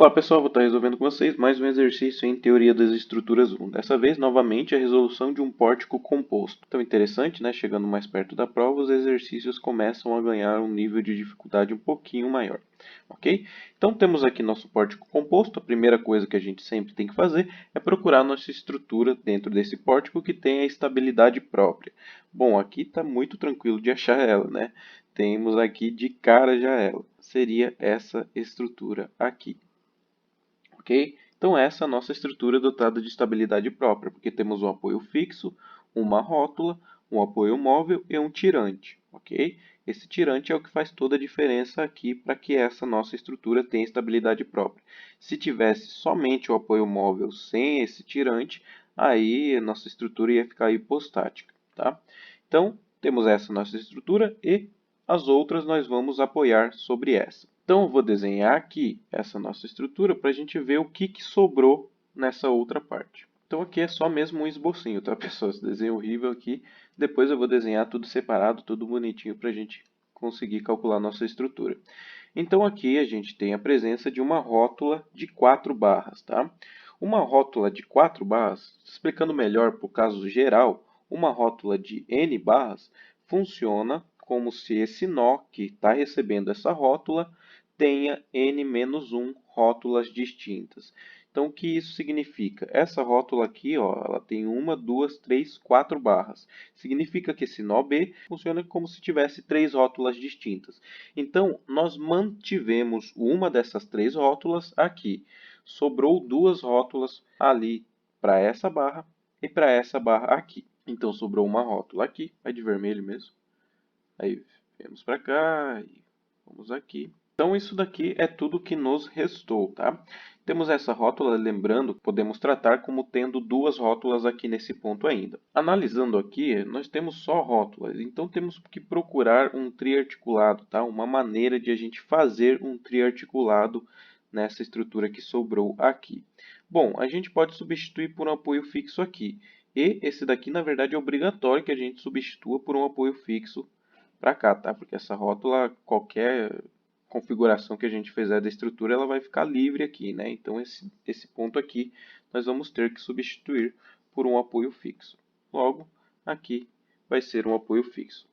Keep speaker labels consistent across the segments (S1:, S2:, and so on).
S1: Olá pessoal, vou estar resolvendo com vocês mais um exercício em Teoria das Estruturas 1. Dessa vez, novamente, a resolução de um pórtico composto. Então, interessante, né? Chegando mais perto da prova, os exercícios começam a ganhar um nível de dificuldade um pouquinho maior. Ok? Então, temos aqui nosso pórtico composto. A primeira coisa que a gente sempre tem que fazer é procurar nossa estrutura dentro desse pórtico que tem a estabilidade própria. Bom, aqui está muito tranquilo de achar ela, né? Temos aqui de cara já ela. Seria essa estrutura aqui. Ok? Então essa é a nossa estrutura dotada de estabilidade própria, porque temos um apoio fixo, uma rótula, um apoio móvel e um tirante. Ok? Esse tirante é o que faz toda a diferença aqui para que essa nossa estrutura tenha estabilidade própria. Se tivesse somente o apoio móvel sem esse tirante, aí a nossa estrutura ia ficar hipostática. Tá? Então, temos essa nossa estrutura e as outras nós vamos apoiar sobre essa. Então, eu vou desenhar aqui essa nossa estrutura para a gente ver o que sobrou nessa outra parte. Então, aqui é só mesmo um esbocinho, tá, pessoal? Esse desenho horrível aqui. Depois eu vou desenhar tudo separado, tudo bonitinho para a gente conseguir calcular nossa estrutura. Então, aqui a gente tem a presença de uma rótula de 4 barras, tá? Uma rótula de 4 barras, explicando melhor para o caso geral, uma rótula de n barras funciona como se esse nó que está recebendo essa rótula tenha n-1 rótulas distintas. Então, o que isso significa? Essa rótula aqui, ó, ela tem 1, 2, 3, 4 barras. Significa que esse nó B funciona como se tivesse 3 rótulas distintas. Então, nós mantivemos uma dessas 3 rótulas aqui. Sobrou 2 rótulas ali para essa barra e para essa barra aqui. Então, sobrou uma rótula aqui, é de vermelho mesmo. Aí, viemos para cá e vamos aqui. Então, isso daqui é tudo que nos restou, tá? Temos essa rótula, lembrando, podemos tratar como tendo duas rótulas aqui nesse ponto ainda. Analisando aqui, nós temos só rótulas, então temos que procurar um triarticulado, tá? Uma maneira de a gente fazer um triarticulado nessa estrutura que sobrou aqui. Bom, a gente pode substituir por um apoio fixo aqui. E esse daqui, na verdade, é obrigatório que a gente substitua por um apoio fixo para cá, tá? Porque essa rótula, qualquer configuração que a gente fizer da estrutura, ela vai ficar livre aqui, né? Então, esse ponto aqui, nós vamos ter que substituir por um apoio fixo. Logo, aqui vai ser um apoio fixo.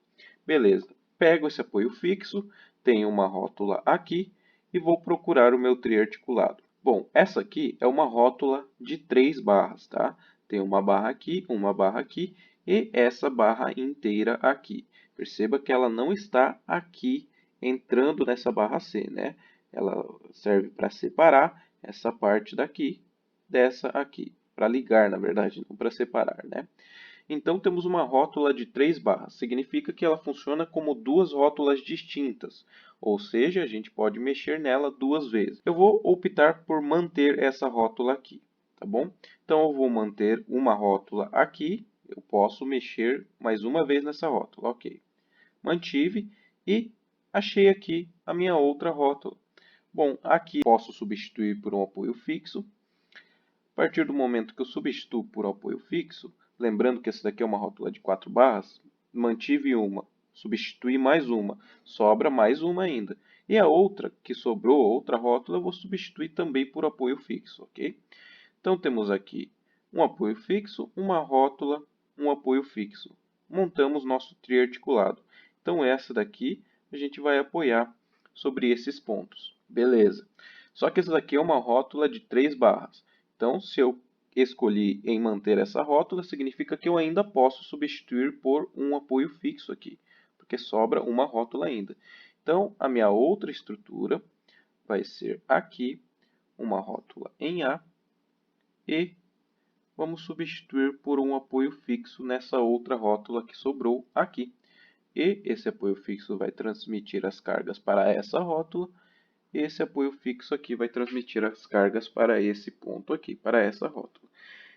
S1: Beleza. Pego esse apoio fixo, tenho uma rótula aqui e vou procurar o meu triarticulado. Bom, essa aqui é uma rótula de 3 barras, tá? Tem uma barra aqui e essa barra inteira aqui. Perceba que ela não está aqui entrando nessa barra C, né? Ela serve para separar essa parte daqui dessa aqui. Para ligar, na verdade, não para separar, né? Então, temos uma rótula de 3 barras. Significa que ela funciona como duas rótulas distintas. Ou seja, a gente pode mexer nela duas vezes. Eu vou optar por manter essa rótula aqui, tá bom? Então, eu vou manter uma rótula aqui. Eu posso mexer mais uma vez nessa rótula, ok. Mantive e achei aqui a minha outra rótula. Bom, aqui posso substituir por um apoio fixo. A partir do momento que eu substituo por apoio fixo, lembrando que essa daqui é uma rótula de 4 barras, mantive uma, substituí mais uma, sobra mais uma ainda. E a outra que sobrou, outra rótula, eu vou substituir também por apoio fixo, ok? Então temos aqui um apoio fixo, uma rótula, um apoio fixo. Montamos nosso triarticulado. Então essa daqui a gente vai apoiar sobre esses pontos. Beleza. Só que essa daqui é uma rótula de 3 barras. Então, se eu escolhi em manter essa rótula, significa que eu ainda posso substituir por um apoio fixo aqui, porque sobra uma rótula ainda. Então, a minha outra estrutura vai ser aqui, uma rótula em A, e vamos substituir por um apoio fixo nessa outra rótula que sobrou aqui. E esse apoio fixo vai transmitir as cargas para essa rótula, esse apoio fixo aqui vai transmitir as cargas para esse ponto aqui, para essa rótula.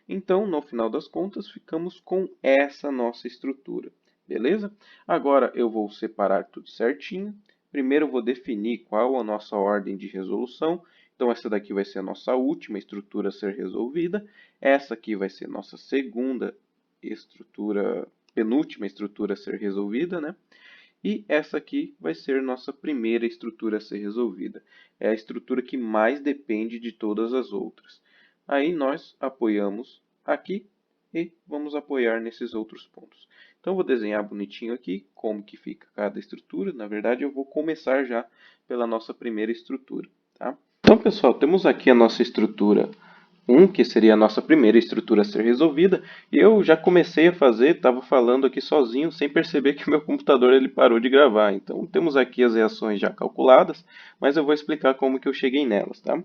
S1: Então, no final das contas, ficamos com essa nossa estrutura, beleza? Agora eu vou separar tudo certinho. Primeiro eu vou definir qual a nossa ordem de resolução. Então, essa daqui vai ser a nossa última estrutura a ser resolvida. Essa aqui vai ser a nossa segunda estrutura, penúltima estrutura a ser resolvida, né? E essa aqui vai ser nossa primeira estrutura a ser resolvida. É a estrutura que mais depende de todas as outras. Aí nós apoiamos aqui e vamos apoiar nesses outros pontos. Então, eu vou desenhar bonitinho aqui como que fica cada estrutura. Na verdade, eu vou começar já pela nossa primeira estrutura. Tá? Então, pessoal, temos aqui a nossa estrutura 1, que seria a nossa primeira estrutura a ser resolvida. E eu já comecei a fazer, estava falando aqui sozinho, sem perceber que o meu computador ele parou de gravar. Então, temos aqui as reações já calculadas, mas eu vou explicar como que eu cheguei nelas. Tá?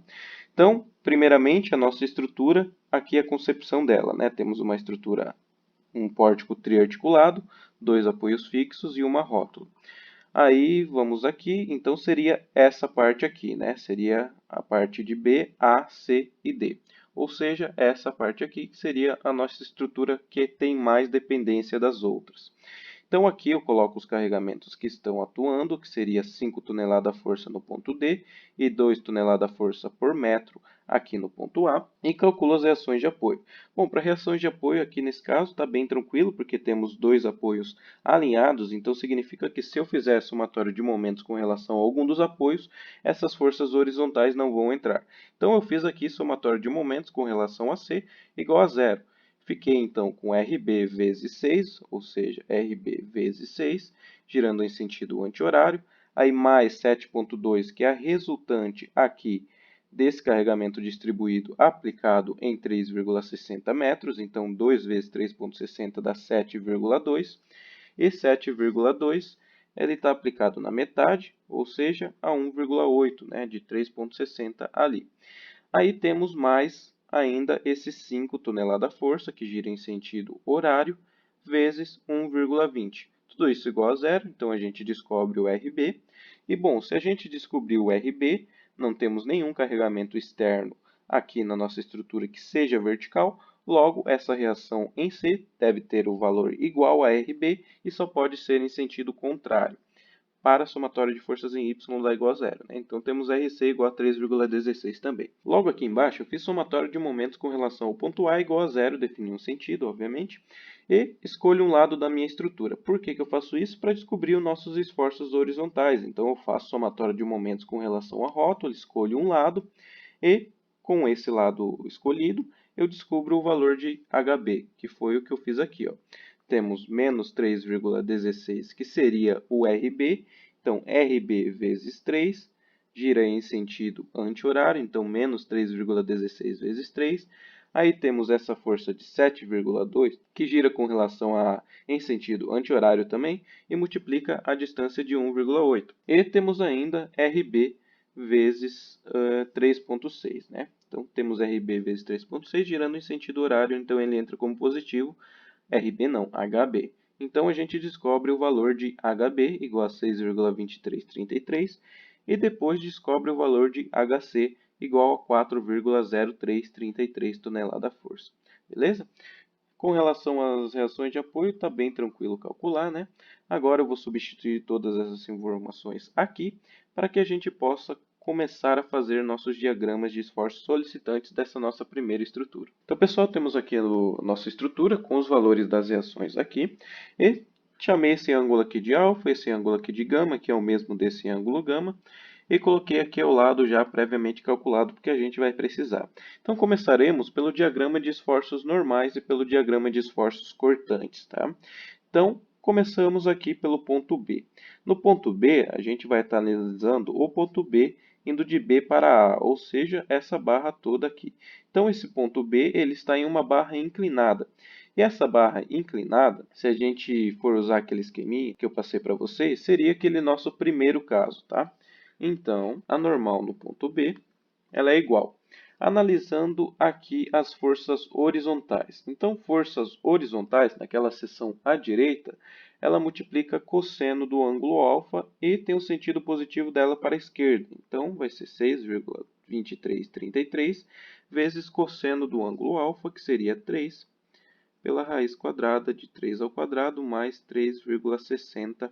S1: Então, primeiramente, a nossa estrutura, aqui é a concepção dela. Né? Temos uma estrutura, um pórtico triarticulado, dois apoios fixos e uma rótula. Aí, vamos aqui, então seria essa parte aqui, né? Seria a parte de B, A, C e D. Ou seja, essa parte aqui que seria a nossa estrutura que tem mais dependência das outras. Então aqui eu coloco os carregamentos que estão atuando, que seria 5 toneladas força no ponto D e 2 toneladas força por metro aqui no ponto A, e calculo as reações de apoio. Bom, para reações de apoio aqui nesse caso está bem tranquilo, porque temos dois apoios alinhados, então significa que se eu fizer somatório de momentos com relação a algum dos apoios, essas forças horizontais não vão entrar. Então eu fiz aqui somatório de momentos com relação a C igual a zero. Fiquei então com RB vezes 6, ou seja, RB vezes 6, girando em sentido anti-horário, aí mais 7,2, que é a resultante aqui desse carregamento distribuído aplicado em 3,60 metros, então 2 vezes 3,60 dá 7,2, e 7,2 ele está aplicado na metade, ou seja, a 1,8, né, de 3,60 ali. Aí temos mais ainda esses 5 toneladas força, que gira em sentido horário, vezes 1,20. Tudo isso igual a zero, então a gente descobre o RB. E bom, se a gente descobrir o RB, não temos nenhum carregamento externo aqui na nossa estrutura que seja vertical, logo essa reação em C deve ter o valor igual a RB e só pode ser em sentido contrário para somatório de forças em y dá igual a zero. Né? Então temos RC igual a 3,16 também. Logo aqui embaixo eu fiz somatório de momentos com relação ao ponto A igual a zero, defini um sentido, obviamente, e escolho um lado da minha estrutura. Por que eu faço isso? Para descobrir os nossos esforços horizontais. Então eu faço somatório de momentos com relação à rótula, escolho um lado e com esse lado escolhido eu descubro o valor de HB, que foi o que eu fiz aqui. Ó. Temos menos 3,16, que seria o RB. Então, RB vezes 3 gira em sentido anti-horário, então menos 3,16 vezes 3. Aí temos essa força de 7,2, que gira com relação a em sentido anti-horário também, e multiplica a distância de 1,8. E temos ainda RB vezes 3,6. Né? Então, temos RB vezes 3,6 girando em sentido horário, então ele entra como positivo. RB não, HB. Então a gente descobre o valor de HB igual a 6,2333 e depois descobre o valor de HC igual a 4,0333 tonelada-força. Beleza? Com relação às reações de apoio, está bem tranquilo calcular, né? Agora eu vou substituir todas essas informações aqui para que a gente possa começar a fazer nossos diagramas de esforços solicitantes dessa nossa primeira estrutura. Então, pessoal, temos aqui a nossa estrutura com os valores das reações aqui e chamei esse ângulo aqui de alfa, esse ângulo aqui de gama, que é o mesmo desse ângulo gama, e coloquei aqui ao lado já previamente calculado, porque a gente vai precisar. Então, começaremos pelo diagrama de esforços normais e pelo diagrama de esforços cortantes. Tá? Então, começamos aqui pelo ponto B. No ponto B, a gente vai estar analisando o ponto B indo de B para A, ou seja, essa barra toda aqui. Então, esse ponto B ele está em uma barra inclinada. E essa barra inclinada, se a gente for usar aquele esqueminha que eu passei para vocês, seria aquele nosso primeiro caso. Tá? Então, a normal no ponto B ela é igual. Analisando aqui as forças horizontais. Então, forças horizontais, naquela seção à direita, ela multiplica cosseno do ângulo alfa e tem o sentido positivo dela para a esquerda. Então, vai ser 6,2333 vezes cosseno do ângulo alfa, que seria 3, pela raiz quadrada de 3 ao quadrado mais 3,60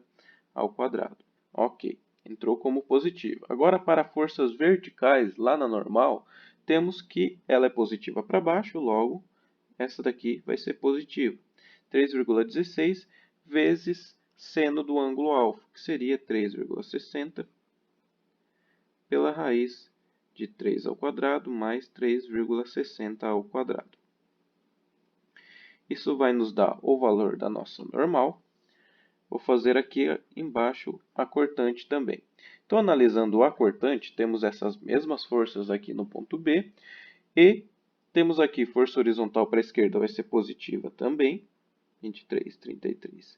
S1: ao quadrado. Ok, entrou como positivo. Agora, para forças verticais, lá na normal, temos que ela é positiva para baixo, logo, essa daqui vai ser positiva. 3,16 vezes seno do ângulo alfa, que seria 3,60 pela raiz de 3 ao quadrado mais 3,60 ao quadrado. Isso vai nos dar o valor da nossa normal. Vou fazer aqui embaixo a cortante também. Então, analisando a cortante, temos essas mesmas forças aqui no ponto B. E temos aqui força horizontal para a esquerda vai ser positiva também. 23,33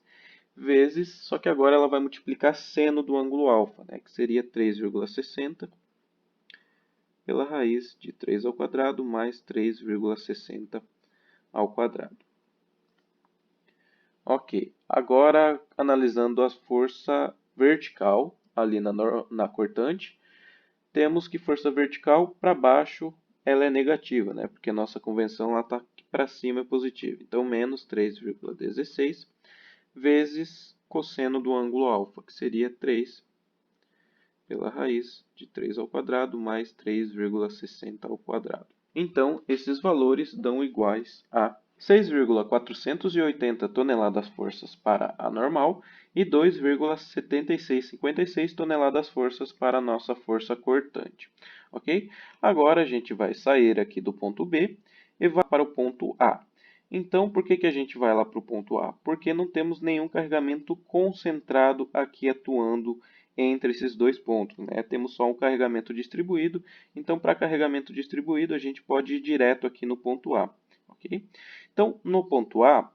S1: vezes, só que agora ela vai multiplicar seno do ângulo alfa, né, que seria 3,60 pela raiz de 3 ao quadrado mais 3,60 ao quadrado. Ok, agora analisando a força vertical ali na cortante, temos que força vertical para baixo ela é negativa, né, porque a nossa convenção está para cima é positiva. Então, menos 3,16 vezes cosseno do ângulo alfa, que seria 3 pela raiz de 3 ao quadrado mais 3,60 ao quadrado. Então, esses valores dão iguais a 6,480 toneladas-forças para a normal e 2,7656 toneladas-forças para a nossa força cortante. Ok? Agora a gente vai sair aqui do ponto B e vai para o ponto A. Então, por que a gente vai lá para o ponto A? Porque não temos nenhum carregamento concentrado aqui atuando entre esses dois pontos, né? Temos só um carregamento distribuído. Então, para carregamento distribuído, a gente pode ir direto aqui no ponto A. Okay? Então, no ponto A,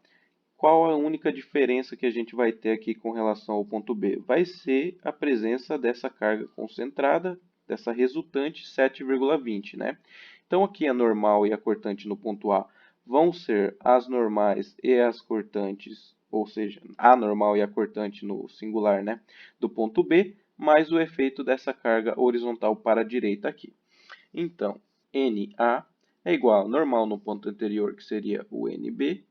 S1: qual a única diferença que a gente vai ter aqui com relação ao ponto B? Vai ser a presença dessa carga concentrada, dessa resultante 7,20, né? Então, aqui a normal e a cortante no ponto A vão ser as normais e as cortantes, ou seja, a normal e a cortante no singular, né, do ponto B, mais o efeito dessa carga horizontal para a direita aqui. Então, NA é igual ao normal no ponto anterior, que seria o NB,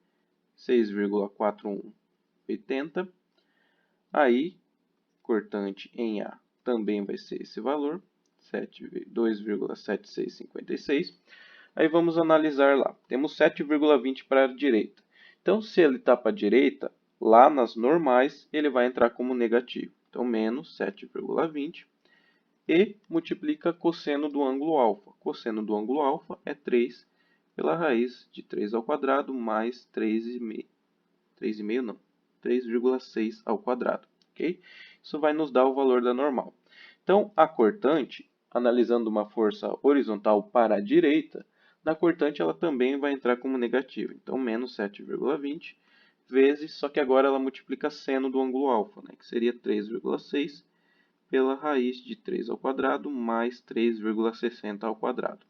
S1: 6,4180. Aí, cortante em A também vai ser esse valor, 2,7656. Aí vamos analisar lá. Temos 7,20 para a direita. Então, se ele está para a direita, lá nas normais, ele vai entrar como negativo. Então, menos 7,20 e multiplica cosseno do ângulo alfa. Cosseno do ângulo alfa é 3 pela raiz de 3 ao quadrado mais 3,5. 3,5 não, 3,6 ao quadrado. Okay? Isso vai nos dar o valor da normal. Então, a cortante, analisando uma força horizontal para a direita, na cortante ela também vai entrar como negativa. Então, menos 7,20 vezes, só que agora ela multiplica seno do ângulo alfa, né, que seria 3,6 pela raiz de 3 ao quadrado mais 3,60 ao quadrado.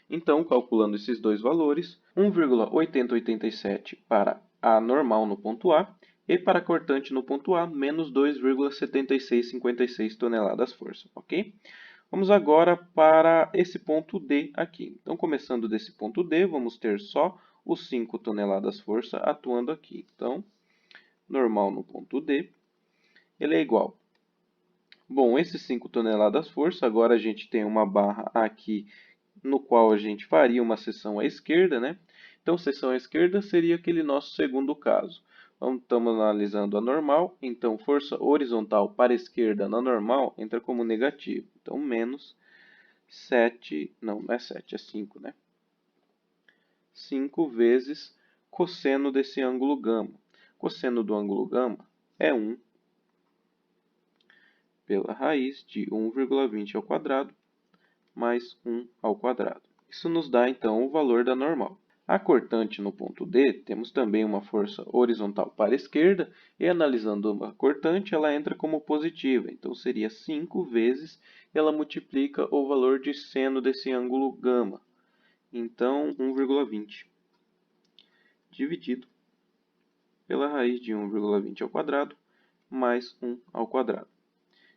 S1: Então, calculando esses dois valores, 1,8087 para a normal no ponto A e para a cortante no ponto A, menos 2,7656 toneladas-força, ok? Vamos agora para esse ponto D aqui. Então, começando desse ponto D, vamos ter só os 5 toneladas-força atuando aqui. Então, normal no ponto D, ele é igual. Bom, esses 5 toneladas-força, agora a gente tem uma barra aqui no qual a gente faria uma seção à esquerda, né? Então, seção à esquerda seria aquele nosso segundo caso. Estamos analisando a normal, então força horizontal para a esquerda na normal entra como negativo. Então, menos 7, não é 7, é 5, né? 5 vezes cosseno desse ângulo gama. Cosseno do ângulo gama é 1 pela raiz de 1,20 ao quadrado mais 1 ao quadrado. Isso nos dá, então, o valor da normal. A cortante no ponto D, temos também uma força horizontal para a esquerda, e analisando a cortante, ela entra como positiva. Então, seria 5 vezes, ela multiplica o valor de seno desse ângulo gama. Então, 1,20 dividido pela raiz de 1,20 ao quadrado mais 1 ao quadrado.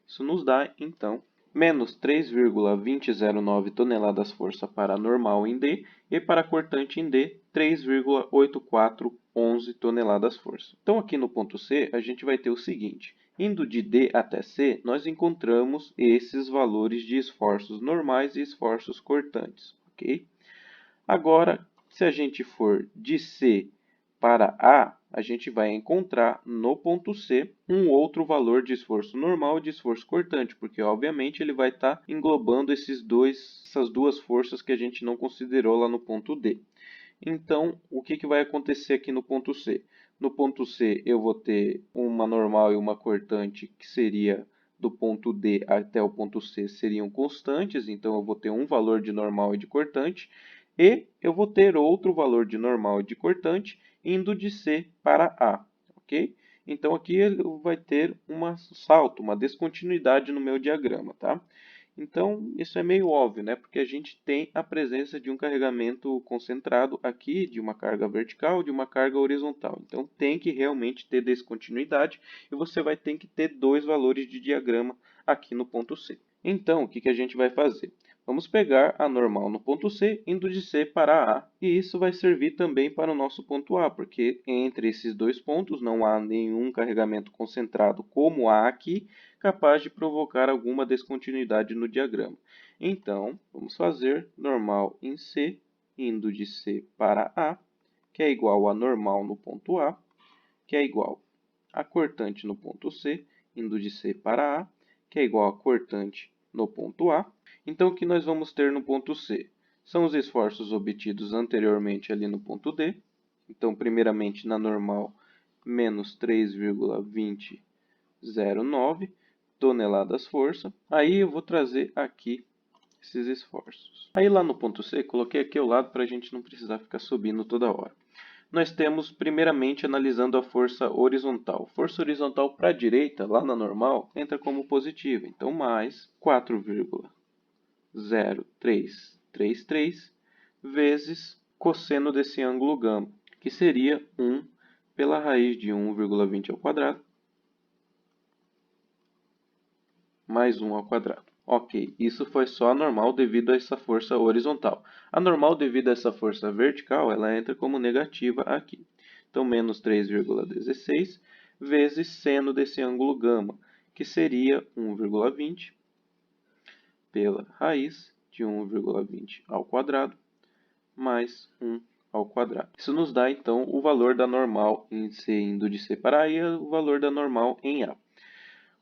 S1: Isso nos dá, então, menos 3,2009 toneladas-força para a normal em D e para a cortante em D, 3,8411 toneladas-força. Então, aqui no ponto C, a gente vai ter o seguinte. Indo de D até C, nós encontramos esses valores de esforços normais e esforços cortantes. Okay? Agora, se a gente for de C para A, a gente vai encontrar no ponto C um outro valor de esforço normal e de esforço cortante, porque obviamente ele vai estar englobando essas duas forças que a gente não considerou lá no ponto D. Então, o que vai acontecer aqui no ponto C? No ponto C, eu vou ter uma normal e uma cortante, que seria do ponto D até o ponto C, seriam constantes. Então, eu vou ter um valor de normal e de cortante. E eu vou ter outro valor de normal e de cortante indo de C para A. Ok? Então, aqui ele vai ter um salto, uma descontinuidade no meu diagrama. Tá? Então, isso é meio óbvio, né? Porque a gente tem a presença de um carregamento concentrado aqui, de uma carga vertical, de uma carga horizontal. Então, tem que realmente ter descontinuidade e você vai ter que ter dois valores de diagrama aqui no ponto C. Então, o que a gente vai fazer? Vamos pegar a normal no ponto C, indo de C para A, e isso vai servir também para o nosso ponto A, porque entre esses dois pontos não há nenhum carregamento concentrado como há aqui, capaz de provocar alguma descontinuidade no diagrama. Então, vamos fazer normal em C, indo de C para A, que é igual a normal no ponto A, que é igual a cortante no ponto C, indo de C para A, que é igual a cortante no ponto A. Então, o que nós vamos ter no ponto C? São os esforços obtidos anteriormente ali no ponto D. Então, primeiramente, na normal, menos 3,2009 toneladas força. Aí eu vou trazer aqui esses esforços. Aí lá no ponto C, coloquei aqui ao lado para a gente não precisar ficar subindo toda hora. Nós temos, primeiramente, analisando a força horizontal. Força horizontal para a direita, lá na normal, entra como positiva. Então, mais 4,0333 vezes cosseno desse ângulo gama, que seria 1 pela raiz de 1,20 ao quadrado, mais 1 ao quadrado. Ok, isso foi só a normal devido a essa força horizontal. A normal devido a essa força vertical, ela entra como negativa aqui. Então, menos 3,16 vezes seno desse ângulo gama, que seria 1,20 pela raiz de 1,20 ao quadrado, mais 1 ao quadrado. Isso nos dá, então, o valor da normal em C indo de C para A e o valor da normal em A.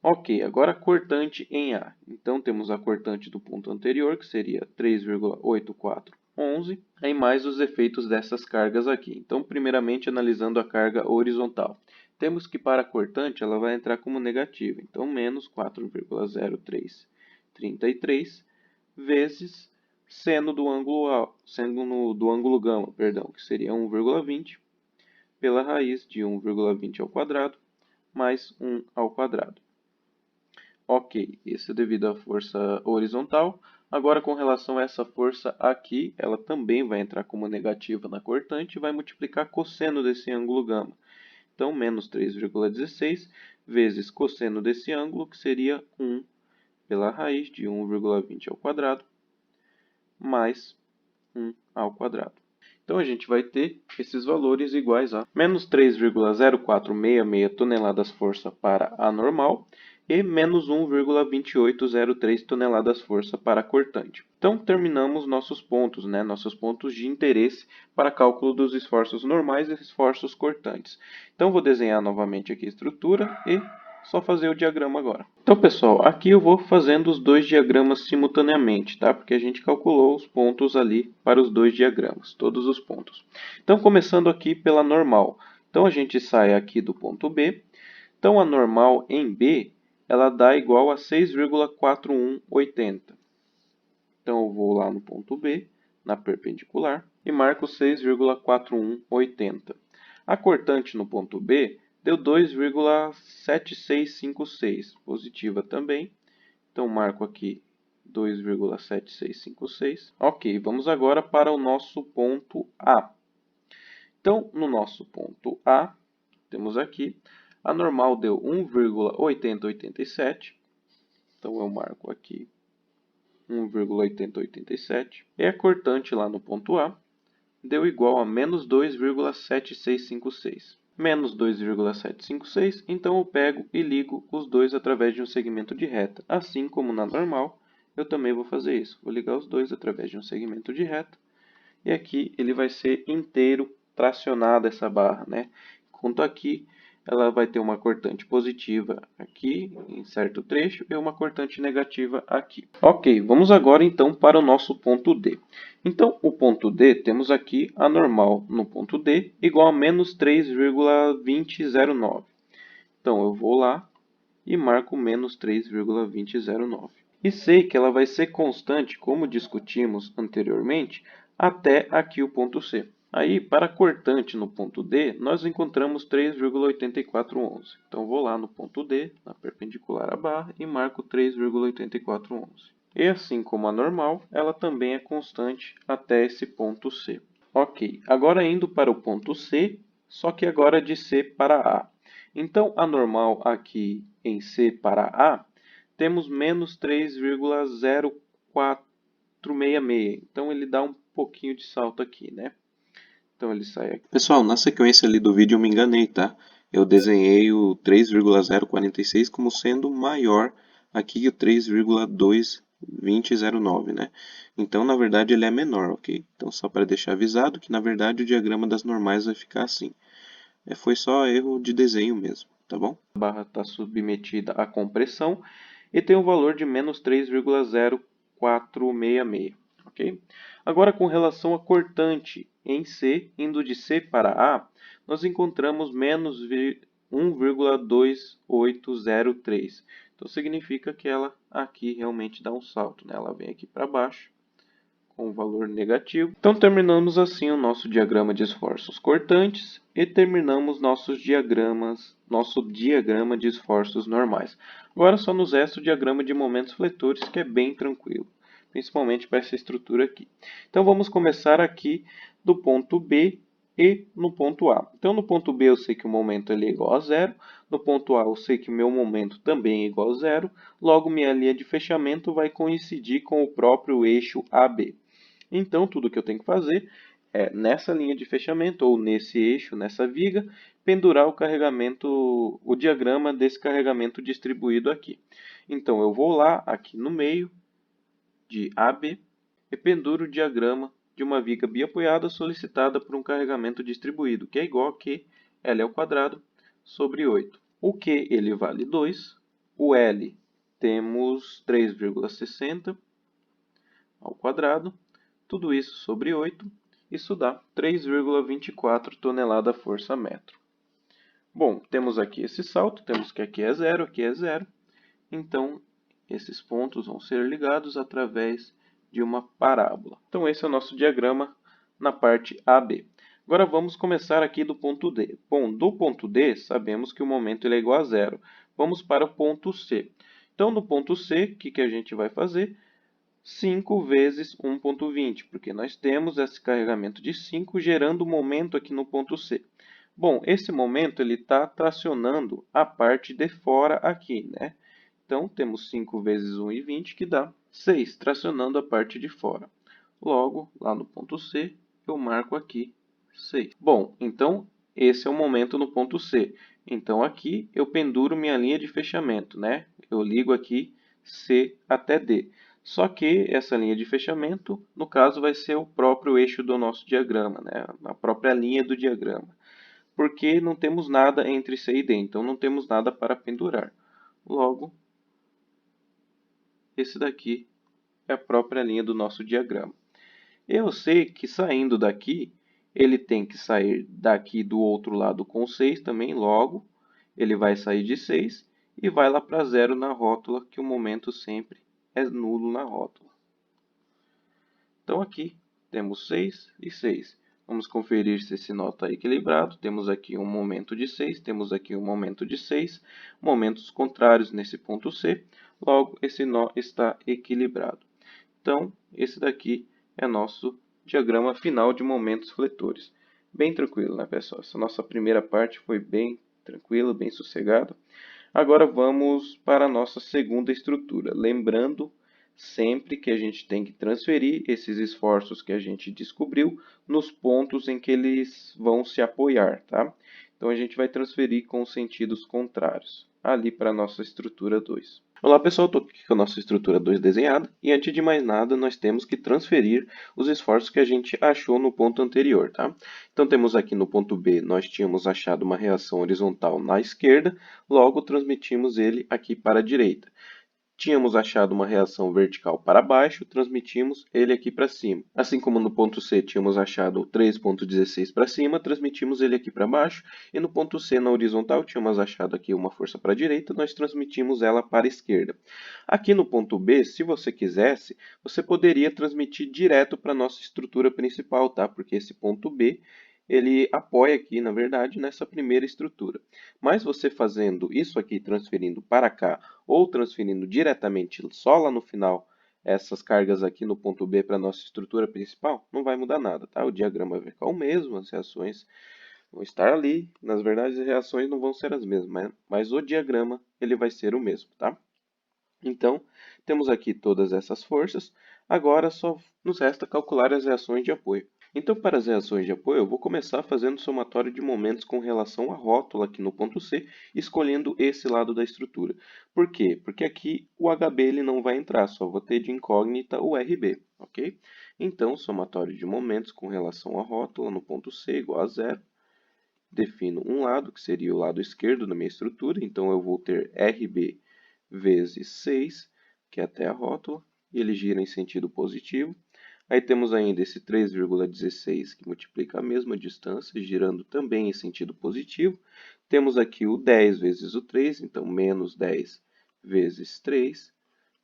S1: Ok, agora a cortante em A. Então, temos a cortante do ponto anterior, que seria 3,8411, aí mais os efeitos dessas cargas aqui. Então, primeiramente, analisando a carga horizontal. Temos que para a cortante, ela vai entrar como negativa. Então, menos 4,0333 vezes seno do ângulo gama, perdão, que seria 1,20 pela raiz de 1,20 ao quadrado, mais 1 ao quadrado. Ok, isso é devido à força horizontal. Agora, com relação a essa força aqui, ela também vai entrar como negativa na cortante e vai multiplicar cosseno desse ângulo gama. Então, menos 3,16 vezes cosseno desse ângulo, que seria 1 pela raiz de 1,20 ao quadrado, mais 1 ao quadrado. Então, a gente vai ter esses valores iguais a menos 3,0466 toneladas força para a normal e menos 1,2803 toneladas força para a cortante. Então, terminamos nossos pontos, né? Nossos pontos de interesse para cálculo dos esforços normais e esforços cortantes. Então, vou desenhar novamente aqui a estrutura e só fazer o diagrama agora. Então, pessoal, aqui eu vou fazendo os dois diagramas simultaneamente, tá? Porque a gente calculou os pontos ali para os dois diagramas, todos os pontos. Então, começando aqui pela normal. Então, a gente sai aqui do ponto B. Então, a normal em B, ela dá igual a 6,4180. Então, eu vou lá no ponto B, na perpendicular, e marco 6,4180. A cortante no ponto B deu 2,7656, positiva também. Então, marco aqui 2,7656. Ok, vamos agora para o nosso ponto A. Então, no nosso ponto A, temos aqui, a normal deu 1,8087. Então, eu marco aqui 1,8087. E a cortante lá no ponto A deu igual a menos 2,7656. Menos 2,756, então eu pego e ligo os dois através de um segmento de reta. Assim como na normal, eu também vou fazer isso. Vou ligar os dois através de um segmento de reta. E aqui ele vai ser inteiro tracionado essa barra, né? quanto aqui, ela vai ter uma cortante positiva aqui, em certo trecho, e uma cortante negativa aqui. Ok, vamos agora então para o nosso ponto D. Então, o ponto D, temos aqui a normal no ponto D, igual a menos 3,2009. Então, eu vou lá e marco menos 3,2009. E sei que ela vai ser constante, como discutimos anteriormente, até aqui o ponto C. Aí, para a cortante no ponto D, nós encontramos 3,8411. Então, vou lá no ponto D, na perpendicular à barra, e marco 3,8411. E assim como a normal, ela também é constante até esse ponto C. Ok, agora indo para o ponto C, só que agora de C para A. Então, a normal aqui em C para A, temos menos 3,0466. Então, ele dá um pouquinho de salto aqui, né? Então, ele sai aqui. Pessoal, na sequência ali do vídeo eu me enganei, tá? Eu desenhei o 3,046 como sendo maior aqui que o 3,22009, né? Então, na verdade, ele é menor, ok? Então, só para deixar avisado que, na verdade, o diagrama das normais vai ficar assim. Foi só erro de desenho mesmo, tá bom? A barra está submetida à compressão e tem um valor de menos 3,0466, ok? Agora, com relação à cortante em C, indo de C para A, nós encontramos menos 1,2803. Então, significa que ela aqui realmente dá um salto, né? Ela vem aqui para baixo com o valor negativo. Então, terminamos assim o nosso diagrama de esforços cortantes e terminamos nosso diagrama de esforços normais. Agora só nos resta o diagrama de momentos fletores, que é bem tranquilo, principalmente para essa estrutura aqui. Então, vamos começar aqui do ponto B e no ponto A. Então, no ponto B eu sei que o momento ele é igual a zero, no ponto A eu sei que o meu momento também é igual a zero, logo minha linha de fechamento vai coincidir com o próprio eixo AB. Então, tudo que eu tenho que fazer é, nessa linha de fechamento, ou nesse eixo, nessa viga, pendurar o carregamento, o diagrama desse carregamento distribuído aqui. Então, eu vou lá, aqui no meio de AB, e penduro o diagrama de uma viga biapoiada solicitada por um carregamento distribuído, que é igual a Q, L ao quadrado, sobre 8. O Q ele vale 2, o L temos 3,60 ao quadrado, tudo isso sobre 8, isso dá 3,24 tonelada força-metro. Bom, temos aqui esse salto, temos que aqui é zero, então esses pontos vão ser ligados através de uma parábola. Então esse é o nosso diagrama na parte AB. Agora vamos começar aqui do ponto D. Bom, do ponto D sabemos que o momento ele é igual a zero. Vamos para o ponto C. Então no ponto C, o que a gente vai fazer? 5 vezes 1,20, porque nós temos esse carregamento de 5 gerando momento aqui no ponto C. Bom, esse momento ele está tracionando a parte de fora aqui, né? Então, temos 5 vezes 1,20, que dá 6, tracionando a parte de fora. Logo, lá no ponto C, eu marco aqui 6. Bom, então, esse é o momento no ponto C. Então, aqui eu penduro minha linha de fechamento, né? Eu ligo aqui C até D. Só que essa linha de fechamento, no caso, vai ser o próprio eixo do nosso diagrama, né? A própria linha do diagrama. Porque não temos nada entre C e D, então não temos nada para pendurar. Logo, esse daqui é a própria linha do nosso diagrama. Eu sei que saindo daqui, ele tem que sair daqui do outro lado com 6 também, logo, ele vai sair de 6 e vai lá para zero na rótula, que o momento sempre é nulo na rótula. Então aqui temos 6 e 6. Vamos conferir se esse nó está equilibrado. Temos aqui um momento de 6, temos aqui um momento de 6, momentos contrários nesse ponto C. Logo, esse nó está equilibrado. Então, esse daqui é nosso diagrama final de momentos fletores. Bem tranquilo, né, pessoal? Essa nossa primeira parte foi bem tranquila, bem sossegada. Agora vamos para a nossa segunda estrutura. Lembrando sempre que a gente tem que transferir esses esforços que a gente descobriu nos pontos em que eles vão se apoiar, tá? Então, a gente vai transferir com sentidos contrários, ali para a nossa estrutura 2. Olá pessoal, estou aqui com a nossa estrutura 2 desenhada e antes de mais nada nós temos que transferir os esforços que a gente achou no ponto anterior, tá? Então temos aqui no ponto B, nós tínhamos achado uma reação horizontal na esquerda, logo transmitimos ele aqui para a direita. Tínhamos achado uma reação vertical para baixo, transmitimos ele aqui para cima. Assim como no ponto C tínhamos achado 3,16 para cima, transmitimos ele aqui para baixo. E no ponto C, na horizontal, tínhamos achado aqui uma força para a direita, nós transmitimos ela para a esquerda. Aqui no ponto B, se você quisesse, você poderia transmitir direto para a nossa estrutura principal, tá? Porque esse ponto B ele apoia aqui, na verdade, nessa primeira estrutura. Mas você fazendo isso aqui, transferindo para cá, ou transferindo diretamente só lá no final essas cargas aqui no ponto B para a nossa estrutura principal, não vai mudar nada, tá? O diagrama vai ficar o mesmo, as reações vão estar ali. Na verdade, as reações não vão ser as mesmas, mas o diagrama ele vai ser o mesmo, tá? Então, temos aqui todas essas forças. Agora só nos resta calcular as reações de apoio. Então, para as reações de apoio, eu vou começar fazendo somatório de momentos com relação à rótula aqui no ponto C, escolhendo esse lado da estrutura. Por quê? Porque aqui o HB ele não vai entrar, só vou ter de incógnita o RB, ok? Então, somatório de momentos com relação à rótula no ponto C igual a zero. Defino um lado, que seria o lado esquerdo da minha estrutura, então eu vou ter RB vezes 6, que é até a rótula, e ele gira em sentido positivo. Aí temos ainda esse 3,16 que multiplica a mesma distância, girando também em sentido positivo. Temos aqui o 10 vezes o 3, então menos 10 vezes 3.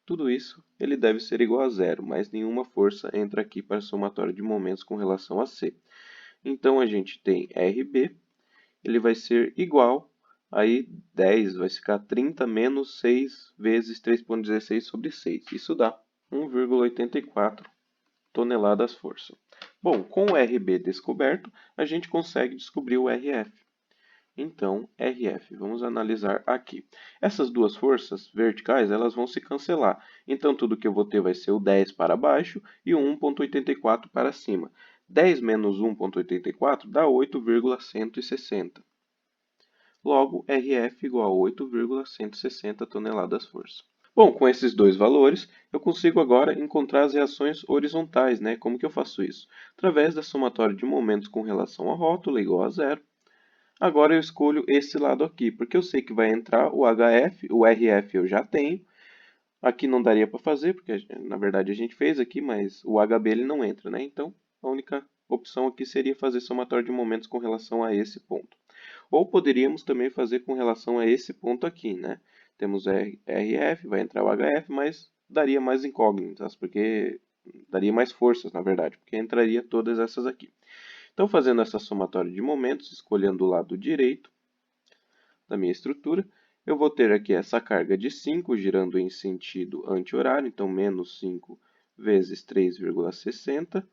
S1: Tudo isso ele deve ser igual a zero, mas nenhuma força entra aqui para somatório de momentos com relação a C. Então a gente tem RB, ele vai ser igual, aí 10 vai ficar 30 menos 6 vezes 3,16 sobre 6. Isso dá 1,84 toneladas força. Bom, com o RB descoberto, a gente consegue descobrir o RF. Então, RF, vamos analisar aqui. Essas duas forças verticais, elas vão se cancelar. Então, tudo que eu vou ter vai ser o 10 para baixo e o 1,84 para cima. 10 menos 1,84 dá 8,160. Logo, RF igual a 8,160 toneladas força. Bom, com esses dois valores, eu consigo agora encontrar as reações horizontais, né? Como que eu faço isso? Através da somatória de momentos com relação à rótula igual a zero. Agora eu escolho esse lado aqui, porque eu sei que vai entrar o HF, o RF eu já tenho. Aqui não daria para fazer, porque na verdade a gente fez aqui, mas o HB ele não entra, né? Então, a única opção aqui seria fazer somatório de momentos com relação a esse ponto. Ou poderíamos também fazer com relação a esse ponto aqui, né? Temos RF, vai entrar o HF, mas daria mais incógnitas, porque daria mais forças, na verdade, porque entraria todas essas aqui. Então, fazendo essa somatória de momentos, escolhendo o lado direito da minha estrutura, eu vou ter aqui essa carga de 5 girando em sentido anti-horário, então menos 5 vezes 3,60.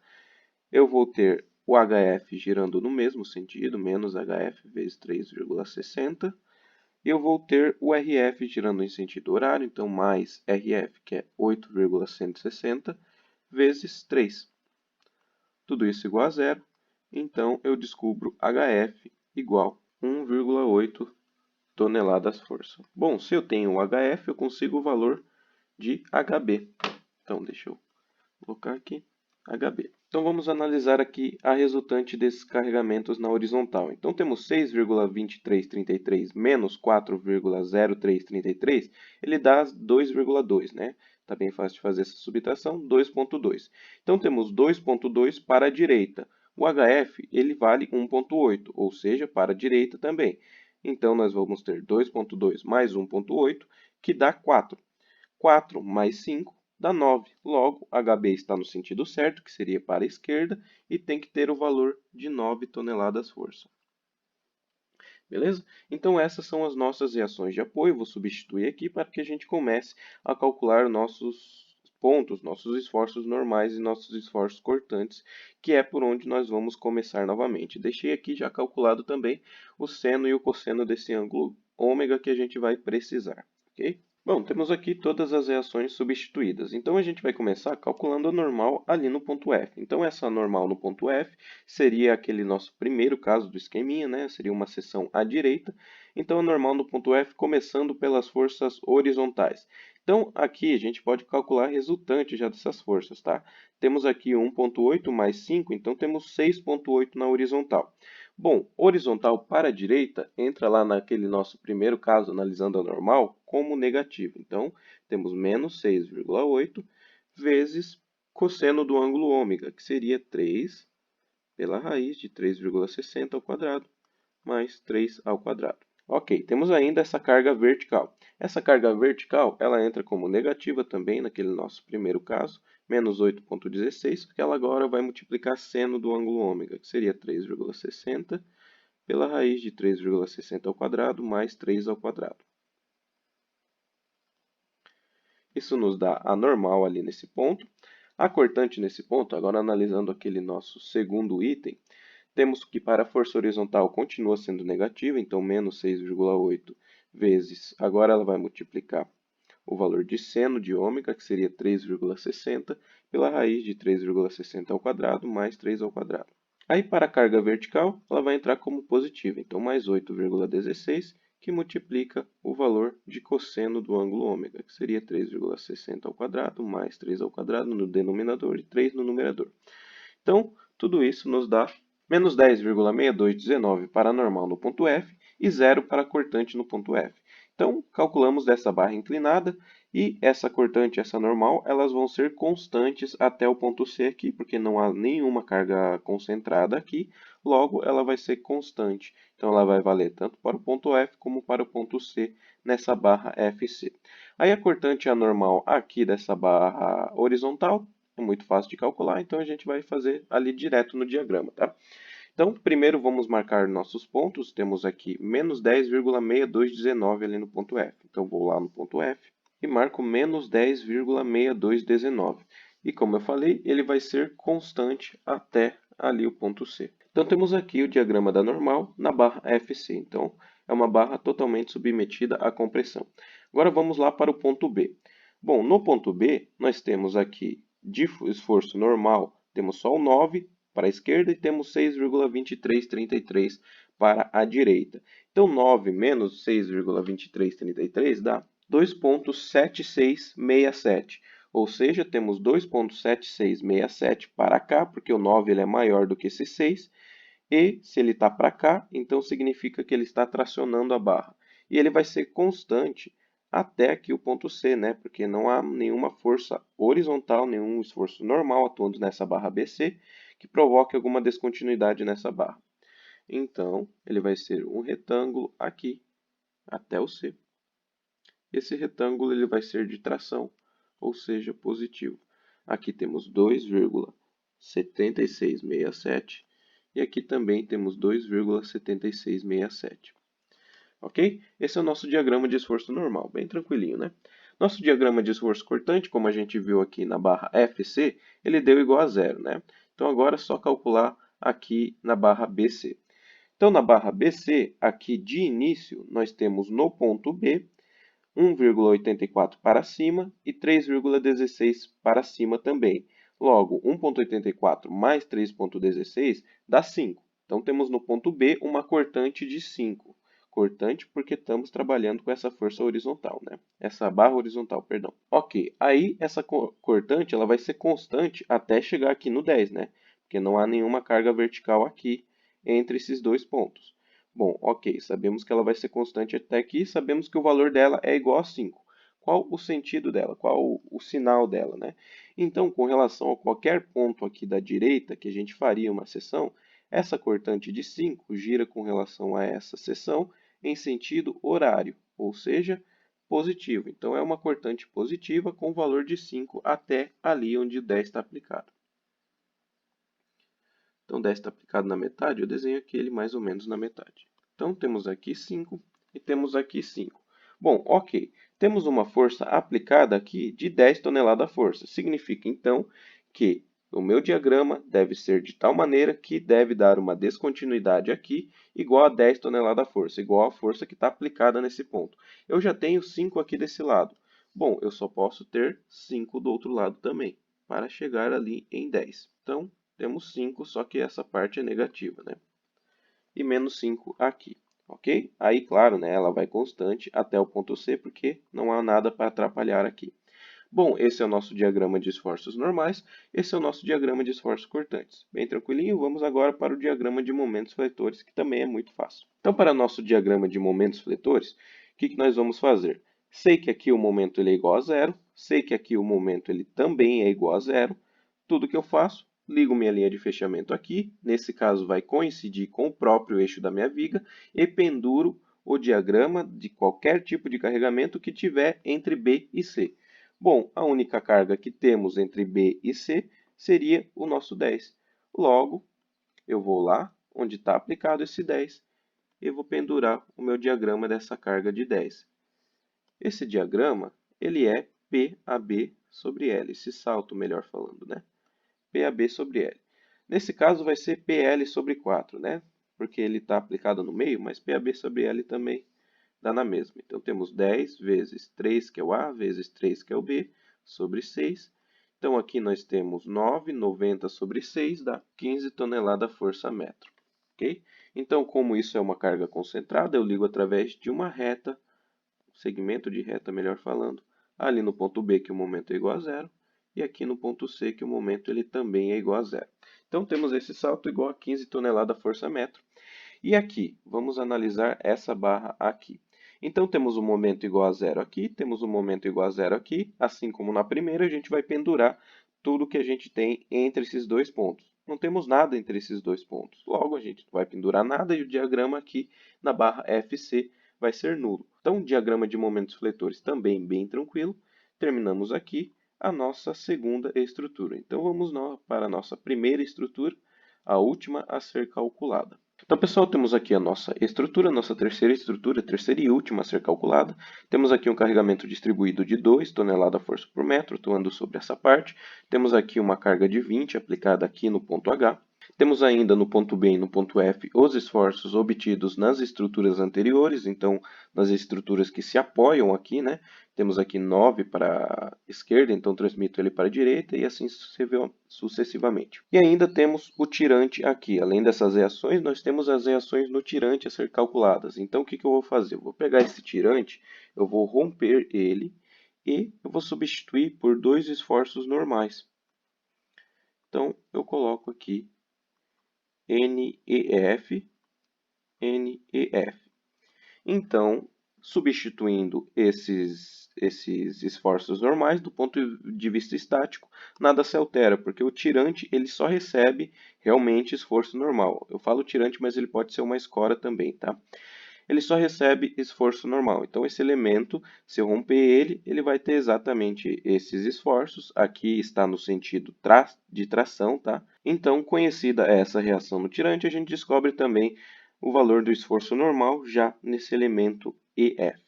S1: Eu vou ter o HF girando no mesmo sentido, menos HF vezes 3,60. Eu vou ter o RF girando em sentido horário, então mais RF, que é 8,160, vezes 3. Tudo isso igual a zero. Então, eu descubro HF igual 1,8 toneladas força. Bom, se eu tenho o HF, eu consigo o valor de HB. Então, deixa eu colocar aqui HB. Então, vamos analisar aqui a resultante desses carregamentos na horizontal. Então, temos 6,2333 menos 4,0333, ele dá 2,2, né? Está bem fácil de fazer essa subtração, 2,2. Então, temos 2,2 para a direita. O HF ele vale 1,8, ou seja, para a direita também. Então, nós vamos ter 2,2 mais 1,8, que dá 4. 4 mais 5 dá 9. Logo, HB está no sentido certo, que seria para a esquerda, e tem que ter o valor de 9 toneladas força. Beleza? Então, essas são as nossas reações de apoio. Vou substituir aqui para que a gente comece a calcular nossos pontos, nossos esforços normais e nossos esforços cortantes, que é por onde nós vamos começar novamente. Deixei aqui já calculado também o seno e o cosseno desse ângulo ômega que a gente vai precisar, ok? Bom, temos aqui todas as reações substituídas. Então, a gente vai começar calculando a normal ali no ponto F. Então, essa normal no ponto F seria aquele nosso primeiro caso do esqueminha, né? Seria uma seção à direita. Então, a normal no ponto F começando pelas forças horizontais. Então, aqui a gente pode calcular a resultante já dessas forças, tá? Temos aqui 1,8 mais 5, então temos 6,8 na horizontal. Bom, horizontal para a direita entra lá naquele nosso primeiro caso, analisando a normal, como negativo. Então, temos menos 6,8 vezes cosseno do ângulo ômega, que seria 3 pela raiz de 3,60 ao quadrado, mais 3 ao quadrado. Ok, temos ainda essa carga vertical. Essa carga vertical, ela entra como negativa também naquele nosso primeiro caso, menos 8,16, porque ela agora vai multiplicar seno do ângulo ômega, que seria 3,60 pela raiz de 3,60 ao quadrado, mais 3 ao quadrado. Isso nos dá a normal ali nesse ponto. A cortante nesse ponto, agora analisando aquele nosso segundo item, temos que para a força horizontal continua sendo negativa, então menos 6,8 vezes, agora ela vai multiplicar o valor de seno de ômega, que seria 3,60, pela raiz de 3,60 ao quadrado, mais 3 ao quadrado. Aí para a carga vertical, ela vai entrar como positiva, então mais 8,16, que multiplica o valor de cosseno do ângulo ômega, que seria 3,60 ao quadrado, mais 3 ao quadrado no denominador e 3 no numerador. Então, tudo isso nos dá menos 10,6219 para a normal no ponto F e 0 para a cortante no ponto F. Então, calculamos dessa barra inclinada e essa cortante e essa normal, elas vão ser constantes até o ponto C aqui, porque não há nenhuma carga concentrada aqui, logo ela vai ser constante. Então, ela vai valer tanto para o ponto F como para o ponto C nessa barra FC. Aí a cortante e a normal aqui dessa barra horizontal, é muito fácil de calcular, então a gente vai fazer ali direto no diagrama, tá? Então, primeiro vamos marcar nossos pontos. Temos aqui menos 10,6219 ali no ponto F. Então, vou lá no ponto F e marco menos 10,6219. E como eu falei, ele vai ser constante até ali o ponto C. Então, temos aqui o diagrama da normal na barra FC. Então, é uma barra totalmente submetida à compressão. Agora, vamos lá para o ponto B. Bom, no ponto B, nós temos aqui de esforço normal, temos só o 9 para a esquerda e temos 6,2333 para a direita. Então, 9 menos 6,2333 dá 2,7667. Ou seja, temos 2,7667 para cá, porque o 9 ele é maior do que esse 6. E se ele está para cá, então significa que ele está tracionando a barra. E ele vai ser constante até aqui o ponto C, né? Porque não há nenhuma força horizontal, nenhum esforço normal atuando nessa barra BC que provoque alguma descontinuidade nessa barra. Então, ele vai ser um retângulo aqui até o C. Esse retângulo ele vai ser de tração, ou seja, positivo. Aqui temos 2,7667 e aqui também temos 2,7667. Ok? Esse é o nosso diagrama de esforço normal, bem tranquilinho, né? Nosso diagrama de esforço cortante, como a gente viu aqui na barra FC, ele deu igual a zero, né? Então agora é só calcular aqui na barra BC. Então na barra BC, aqui de início, nós temos no ponto B 1,84 para cima e 3,16 para cima também. Logo, 1,84 mais 3,16 dá 5. Então temos no ponto B uma cortante de 5. Cortante porque estamos trabalhando com essa força horizontal, né? Essa barra horizontal, perdão. Ok, aí essa cortante ela vai ser constante até chegar aqui no 10, né? Porque não há nenhuma carga vertical aqui entre esses dois pontos. Bom, ok, sabemos que ela vai ser constante até aqui, sabemos que o valor dela é igual a 5. Qual o sentido dela? Qual o sinal dela, né? Então, com relação a qualquer ponto aqui da direita que a gente faria uma seção, essa cortante de 5 gira com relação a essa seção em sentido horário, ou seja, positivo. Então, é uma cortante positiva com valor de 5 até ali onde o 10 está aplicado. Então, 10 está aplicado na metade, eu desenho aqui ele mais ou menos na metade. Então, temos aqui 5 e temos aqui 5. Bom, ok. Temos uma força aplicada aqui de 10 toneladas força. Significa, então, que o meu diagrama deve ser de tal maneira que deve dar uma descontinuidade aqui igual a 10 toneladas força, igual a força que está aplicada nesse ponto. Eu já tenho 5 aqui desse lado. Bom, eu só posso ter 5 do outro lado também, para chegar ali em 10. Então, temos 5, só que essa parte é negativa, né? E menos 5 aqui. ok? Aí, claro, né, ela vai constante até o ponto C, porque não há nada para atrapalhar aqui. Bom, esse é o nosso diagrama de esforços normais, esse é o nosso diagrama de esforços cortantes. Bem tranquilinho, vamos agora para o diagrama de momentos fletores, que também é muito fácil. Então, para nosso diagrama de momentos fletores, o que nós vamos fazer? Sei que aqui o momento ele é igual a zero, sei que aqui o momento ele também é igual a zero. Tudo que eu faço, ligo minha linha de fechamento aqui, nesse caso vai coincidir com o próprio eixo da minha viga, e penduro o diagrama de qualquer tipo de carregamento que tiver entre B e C. Bom, a única carga que temos entre B e C seria o nosso 10. Logo, eu vou lá onde está aplicado esse 10 e vou pendurar o meu diagrama dessa carga de 10. Esse diagrama ele é PAB sobre L, esse salto, melhor falando, né? PAB sobre L. Nesse caso vai ser PL sobre 4, né? Porque ele está aplicado no meio, mas PAB sobre L também dá na mesma. Então, temos 10 vezes 3, que é o A, vezes 3, que é o B, sobre 6. Então, aqui nós temos 9, 90 sobre 6, dá 15 toneladas força metro. Ok? Então, como isso é uma carga concentrada, eu ligo através de uma reta, segmento de reta, melhor falando, ali no ponto B, que o momento é igual a zero, e aqui no ponto C, que o momento ele também é igual a zero. Então, temos esse salto igual a 15 toneladas força metro. E aqui, vamos analisar essa barra aqui. Então, temos um momento igual a zero aqui, temos um momento igual a zero aqui. Assim como na primeira, a gente vai pendurar tudo que a gente tem entre esses dois pontos. Não temos nada entre esses dois pontos. Logo, a gente não vai pendurar nada e o diagrama aqui na barra FC vai ser nulo. Então, o diagrama de momentos fletores também bem tranquilo. Terminamos aqui a nossa segunda estrutura. Então, vamos para a nossa primeira estrutura, a última a ser calculada. Então, pessoal, temos aqui a nossa estrutura, nossa terceira estrutura, terceira e última a ser calculada. Temos aqui um carregamento distribuído de 2 toneladas força por metro, atuando sobre essa parte. Temos aqui uma carga de 20 aplicada aqui no ponto H. Temos ainda no ponto B e no ponto F os esforços obtidos nas estruturas anteriores, então nas estruturas que se apoiam aqui, né? Temos aqui 9 para a esquerda, então transmito ele para a direita e assim sucessivamente. E ainda temos o tirante aqui. Além dessas reações, nós temos as reações no tirante a ser calculadas. Então o que eu vou fazer? Eu vou pegar esse tirante, eu vou romper ele e eu vou substituir por dois esforços normais. Então eu coloco aqui NEF, NEF. Então, substituindo esses esforços normais, do ponto de vista estático, nada se altera, porque o tirante ele só recebe realmente esforço normal. Eu falo tirante, mas ele pode ser uma escora também, tá? Ele só recebe esforço normal. Então, esse elemento, se eu romper ele, ele vai ter exatamente esses esforços. Aqui está no sentido de tração, tá? Então, conhecida essa reação no tirante, a gente descobre também o valor do esforço normal já nesse elemento EF.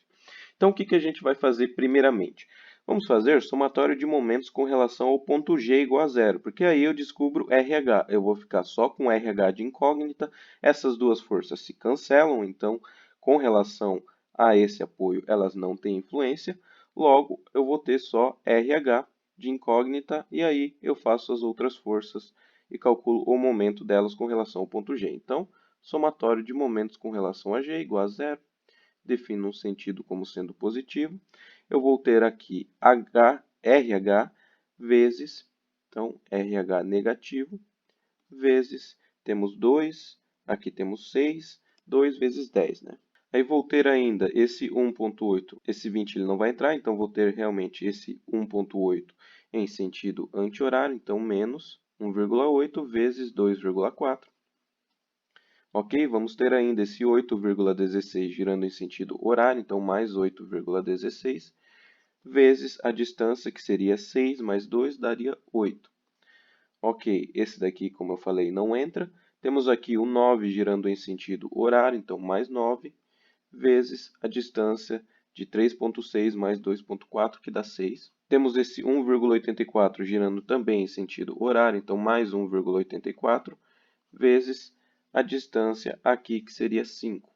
S1: Então, o que a gente vai fazer primeiramente? Vamos fazer somatório de momentos com relação ao ponto G igual a zero, porque aí eu descubro RH. Eu vou ficar só com RH de incógnita, essas duas forças se cancelam, então, com relação a esse apoio, elas não têm influência. Logo, eu vou ter só RH de incógnita, e aí eu faço as outras forças e calculo o momento delas com relação ao ponto G. Então, somatório de momentos com relação a G igual a zero. Defino um sentido como sendo positivo. Eu vou ter aqui RH vezes, então, RH negativo, vezes, temos 2, aqui temos 6, 2 vezes 10, né? Aí vou ter ainda esse 1.8, esse 20 ele não vai entrar, então vou ter realmente esse 1.8 em sentido anti-horário, então menos 1,8 vezes 2,4. Ok, vamos ter ainda esse 8,16 girando em sentido horário, então mais 8,16, vezes a distância, que seria 6 mais 2, daria 8. Ok, esse daqui, como eu falei, não entra. Temos aqui o 9 girando em sentido horário, então mais 9, vezes a distância de 3,6 mais 2,4, que dá 6. Temos esse 1,84 girando também em sentido horário, então mais 1,84, vezes a distância aqui, que seria 5.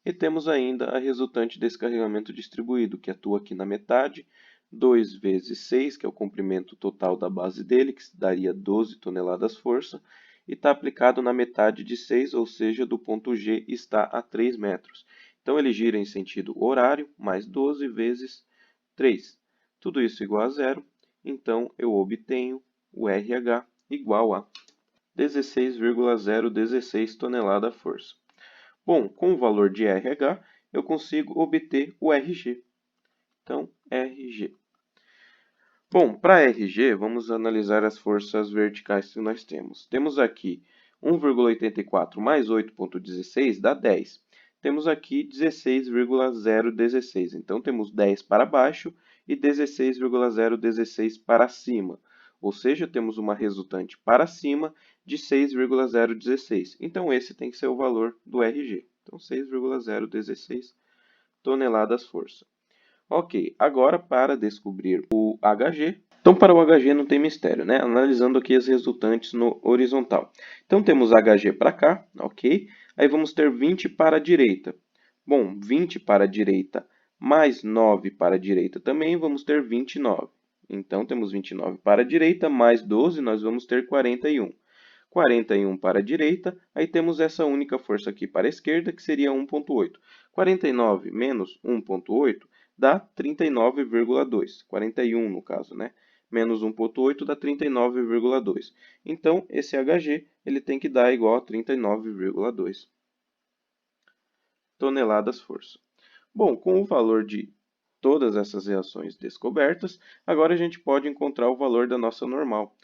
S1: E temos ainda a resultante desse carregamento distribuído, que atua aqui na metade, 2 vezes 6, que é o comprimento total da base dele, que daria 12 toneladas força, e está aplicado na metade de 6, ou seja, do ponto G está a 3 metros. Então, ele gira em sentido horário, mais 12 vezes 3. Tudo isso igual a zero, então eu obtenho o RH igual a 16,016 tonelada-força. Bom, com o valor de RH, eu consigo obter o RG. Então, RG. Bom, para RG, vamos analisar as forças verticais que nós temos. Temos aqui 1,84 mais 8,16 dá 10. Temos aqui 16,016. Então, temos 10 para baixo e 16,016 para cima. Ou seja, temos uma resultante para cima de 6,016. Então, esse tem que ser o valor do RG. Então, 6,016 toneladas-força. Ok, agora para descobrir o HG. Então, para o HG não tem mistério, né? Analisando aqui as resultantes no horizontal. Então, temos HG para cá, ok? Aí vamos ter 20 para a direita. Bom, 20 para a direita mais 9 para a direita também, vamos ter 29. Então, temos 29 para a direita, mais 12, nós vamos ter 41. 41 para a direita, aí temos essa única força aqui para a esquerda, que seria 1,8. 49 menos 1,8 dá 39,2. 41 no caso, né? Menos 1,8 dá 39,2. Então, esse HG ele tem que dar igual a 39,2 toneladas-força. Bom, com o valor de todas essas reações descobertas, agora a gente pode encontrar o valor da nossa normal,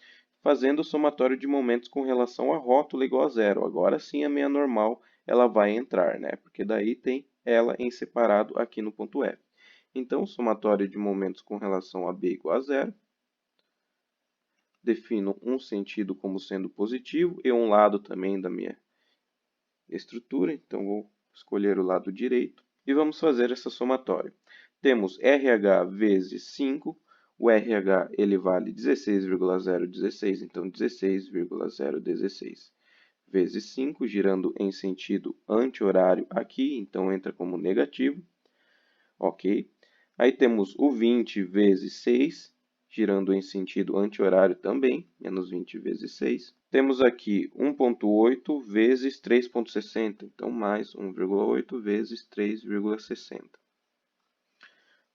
S1: fazendo o somatório de momentos com relação à rótula igual a zero. Agora sim a minha normal ela vai entrar, né? Porque daí tem ela em separado aqui no ponto F. Então, o somatório de momentos com relação a B igual a zero. Defino um sentido como sendo positivo e um lado também da minha estrutura. Então, vou escolher o lado direito e vamos fazer essa somatória. Temos RH vezes 5. O RH ele vale 16,016, então 16,016 vezes 5, girando em sentido anti-horário aqui, então entra como negativo. Ok? Aí temos o 20 vezes 6, girando em sentido anti-horário também, menos 20 vezes 6. Temos aqui 1,8 vezes 3,60, então mais 1,8 vezes 3,60.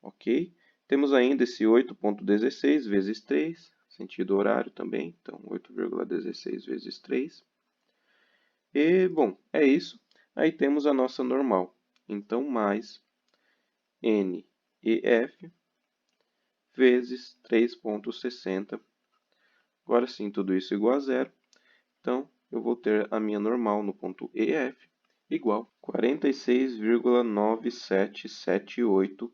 S1: Ok? Temos ainda esse 8,16 vezes 3, sentido horário também, então 8,16 vezes 3. E, bom, é isso. Aí temos a nossa normal. Então, mais N e F vezes 3,60. Agora sim, tudo isso igual a zero. Então, eu vou ter a minha normal no ponto EF igual a 46,9778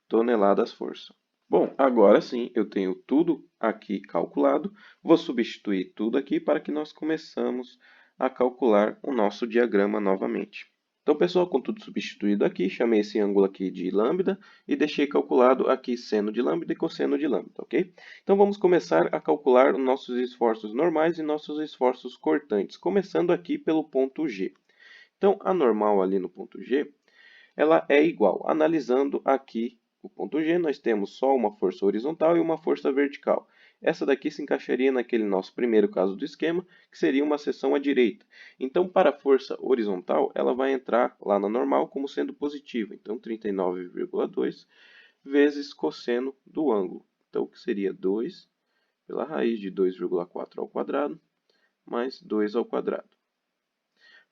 S1: toneladas-força. Bom, agora sim, eu tenho tudo aqui calculado. Vou substituir tudo aqui para que nós começamos a calcular o nosso diagrama novamente. Então, pessoal, com tudo substituído aqui, chamei esse ângulo aqui de lambda e deixei calculado aqui seno de lambda e cosseno de lambda, ok? Então, vamos começar a calcular nossos esforços normais e nossos esforços cortantes, começando aqui pelo ponto G. Então, a normal ali no ponto G, ela é igual. Analisando aqui o ponto G, nós temos só uma força horizontal e uma força vertical. Essa daqui se encaixaria naquele nosso primeiro caso do esquema, que seria uma seção à direita. Então, para a força horizontal, ela vai entrar lá na normal como sendo positiva. Então, 39,2 vezes cosseno do ângulo. Então, que seria 2 pela raiz de 2,4 ao quadrado, mais 2 ao quadrado.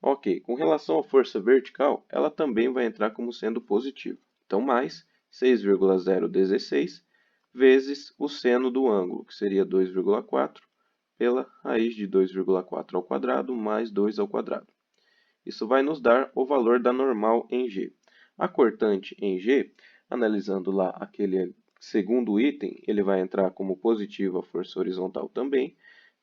S1: Ok, com relação à força vertical, ela também vai entrar como sendo positiva. Então, mais 6,016 vezes o seno do ângulo, que seria 2,4 pela raiz de 2,4 ao quadrado mais 2 ao quadrado. Isso vai nos dar o valor da normal em G. A cortante em G, analisando lá aquele segundo item, ele vai entrar como positiva a força horizontal também,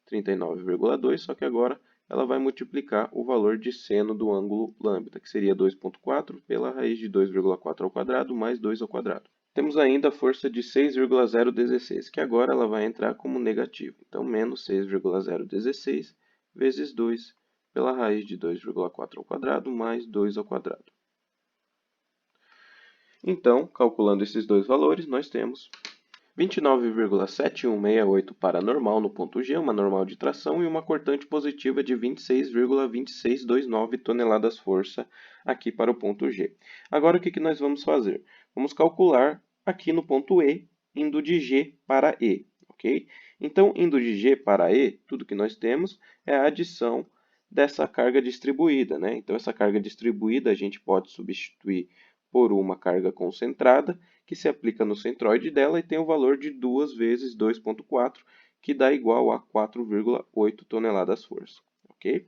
S1: 39,2, só que agora ela vai multiplicar o valor de seno do ângulo lambda, que seria 2,4 pela raiz de 2,4 ao quadrado mais 2 ao quadrado. Temos ainda a força de 6,016, que agora ela vai entrar como negativa. Então, menos 6,016 vezes 2 pela raiz de 2,4 ao quadrado mais 2 ao quadrado. Então, calculando esses dois valores, nós temos 29,7168 para normal no ponto G, uma normal de tração, e uma cortante positiva de 26,2629 toneladas força aqui para o ponto G. Agora o que nós vamos fazer? Vamos calcular aqui no ponto E, indo de G para E, ok? Então, indo de G para E, tudo que nós temos é a adição dessa carga distribuída, né? Então, essa carga distribuída a gente pode substituir por uma carga concentrada, que se aplica no centroide dela e tem o valor de 2 vezes 2,4, que dá igual a 4,8 toneladas força, ok?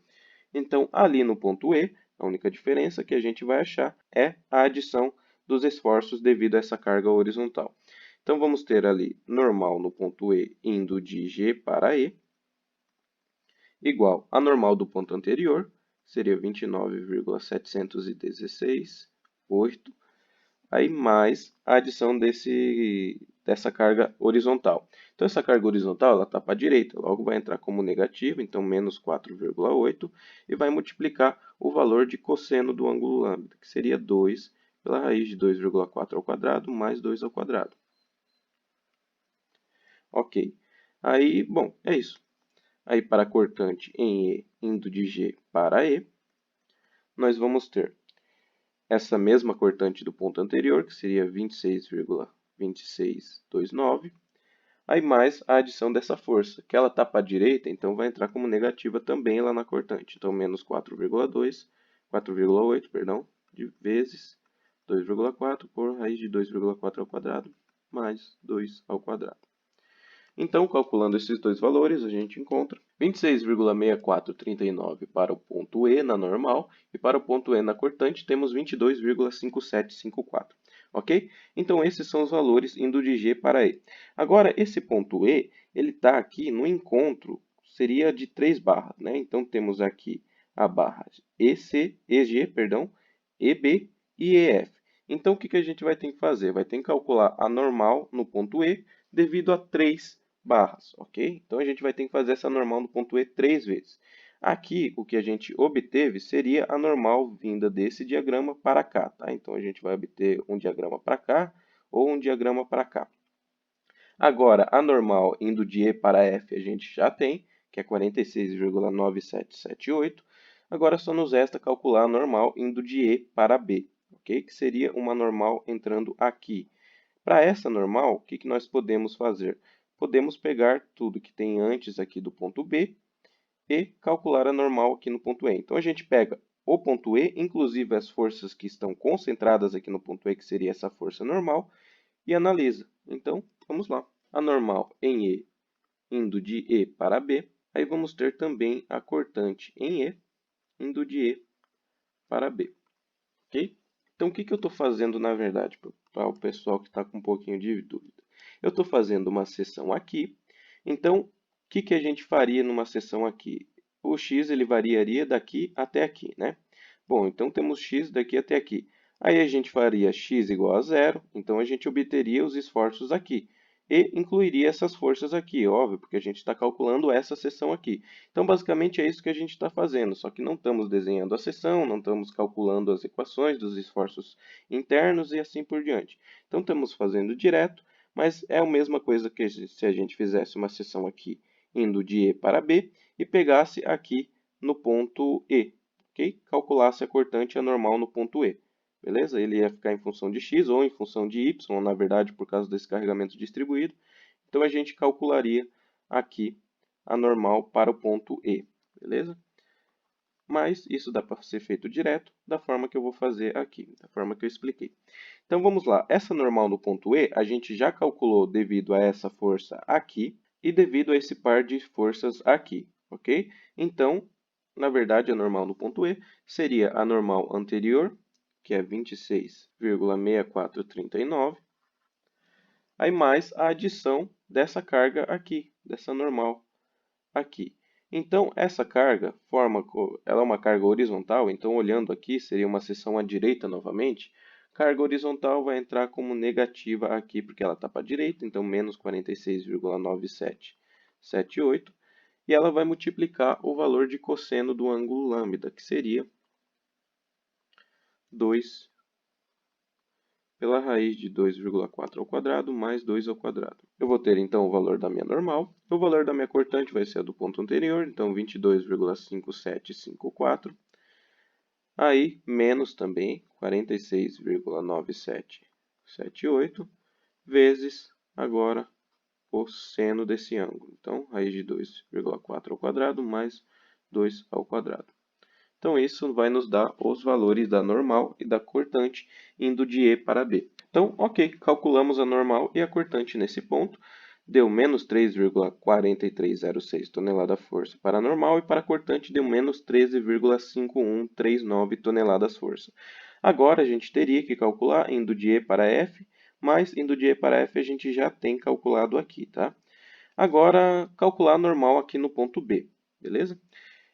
S1: Então, ali no ponto E, a única diferença que a gente vai achar é a adição dos esforços devido a essa carga horizontal. Então, vamos ter ali normal no ponto E indo de G para E, igual a normal do ponto anterior, seria 29,716,8, aí mais a adição dessa carga horizontal. Então, essa carga horizontal está para a direita, logo vai entrar como negativa, então menos 4,8, e vai multiplicar o valor de cosseno do ângulo lambda, que seria 2 pela raiz de 2,4 ao quadrado mais 2 ao quadrado. Ok. Aí, bom, é isso. Aí, para a cortante em E, indo de G para E, nós vamos ter essa mesma cortante do ponto anterior, que seria 26,2629, aí mais a adição dessa força, que ela está para a direita, então vai entrar como negativa também lá na cortante. Então, menos 4,8, perdão, de vezes 2,4 por raiz de 2,4 ao quadrado, mais 2 ao quadrado. Então, calculando esses dois valores, a gente encontra 26,6439 para o ponto E na normal e para o ponto E na cortante temos 22,5754. Ok? Então, esses são os valores indo de G para E. Agora, esse ponto E, ele está aqui no encontro, seria de 3 barras, né? Então, temos aqui a barra EG, EB e EF. Então, o que a gente vai ter que fazer? Vai ter que calcular a normal no ponto E devido a 3 barras, ok? Então, a gente vai ter que fazer essa normal no ponto E 3 vezes. Aqui, o que a gente obteve seria a normal vinda desse diagrama para cá, tá? Então, a gente vai obter um diagrama para cá ou um diagrama para cá. Agora, a normal indo de E para F a gente já tem, que é 46,9778. Agora, só nos resta calcular a normal indo de E para B, ok? Que seria uma normal entrando aqui. Para essa normal, o que nós podemos fazer? Podemos pegar tudo que tem antes aqui do ponto B e calcular a normal aqui no ponto E. Então, a gente pega o ponto E, inclusive as forças que estão concentradas aqui no ponto E, que seria essa força normal, e analisa. Então, vamos lá. A normal em E, indo de E para B. Aí vamos ter também a cortante em E, indo de E para B. Ok? Então, o que eu estou fazendo, na verdade, para o pessoal que está com um pouquinho de dúvida? Eu estou fazendo uma seção aqui. Então, o que a gente faria numa seção aqui? O x ele variaria daqui até aqui, né? Bom, então temos x daqui até aqui. Aí a gente faria x igual a zero, então a gente obteria os esforços aqui. E incluiria essas forças aqui, óbvio, porque a gente está calculando essa seção aqui. Então, basicamente, é isso que a gente está fazendo, só que não estamos desenhando a seção, não estamos calculando as equações dos esforços internos e assim por diante. Então, estamos fazendo direto, mas é a mesma coisa que se a gente fizesse uma seção aqui indo de E para B e pegasse aqui no ponto E, ok? Calculasse a cortante anormal no ponto E. Beleza? Ele ia ficar em função de x ou em função de y, na verdade, por causa desse carregamento distribuído. Então, a gente calcularia aqui a normal para o ponto E. Beleza? Mas isso dá para ser feito direto, da forma que eu vou fazer aqui, da forma que eu expliquei. Então, vamos lá. Essa normal no ponto E, a gente já calculou devido a essa força aqui e devido a esse par de forças aqui, ok? Então, na verdade, a normal no ponto E seria a normal anterior, que é 26,6439, aí mais a adição dessa carga aqui, dessa normal aqui. Então, essa carga ela é uma carga horizontal, então olhando aqui, seria uma seção à direita novamente. Carga horizontal vai entrar como negativa aqui, porque ela está para a direita, então menos 46,9778. E ela vai multiplicar o valor de cosseno do ângulo lambda, que seria 2 pela raiz de 2,4 ao quadrado mais 2 ao quadrado. Eu vou ter então o valor da minha normal. O valor da minha cortante vai ser a do ponto anterior, então 22,5754. Aí, menos também 46,9778, vezes agora o seno desse ângulo. Então, raiz de 2,4 ao quadrado mais 2 ao quadrado. Então, isso vai nos dar os valores da normal e da cortante indo de E para B. Então, ok, calculamos a normal e a cortante nesse ponto. Deu menos 3,4306 tonelada-força para a normal e para a cortante deu menos 13,5139 toneladas-força. Agora, a gente teria que calcular indo de E para F, mas indo de E para F a gente já tem calculado aqui, tá? Agora, calcular a normal aqui no ponto B, beleza?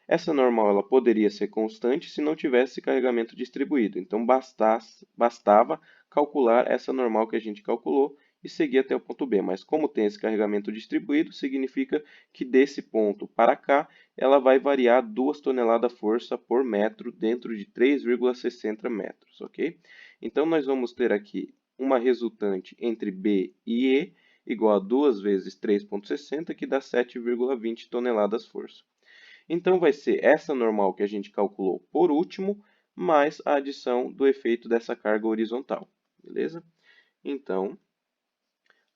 S1: Essa normal ela poderia ser constante se não tivesse carregamento distribuído. Então, bastava calcular essa normal que a gente calculou e seguir até o ponto B. Mas como tem esse carregamento distribuído, significa que desse ponto para cá, ela vai variar 2 toneladas-força por metro dentro de 3,60 metros, ok? Então, nós vamos ter aqui uma resultante entre B e E igual a 2 vezes 3,60, que dá 7,20 toneladas-força. Então, vai ser essa normal que a gente calculou por último, mais a adição do efeito dessa carga horizontal, beleza? Então,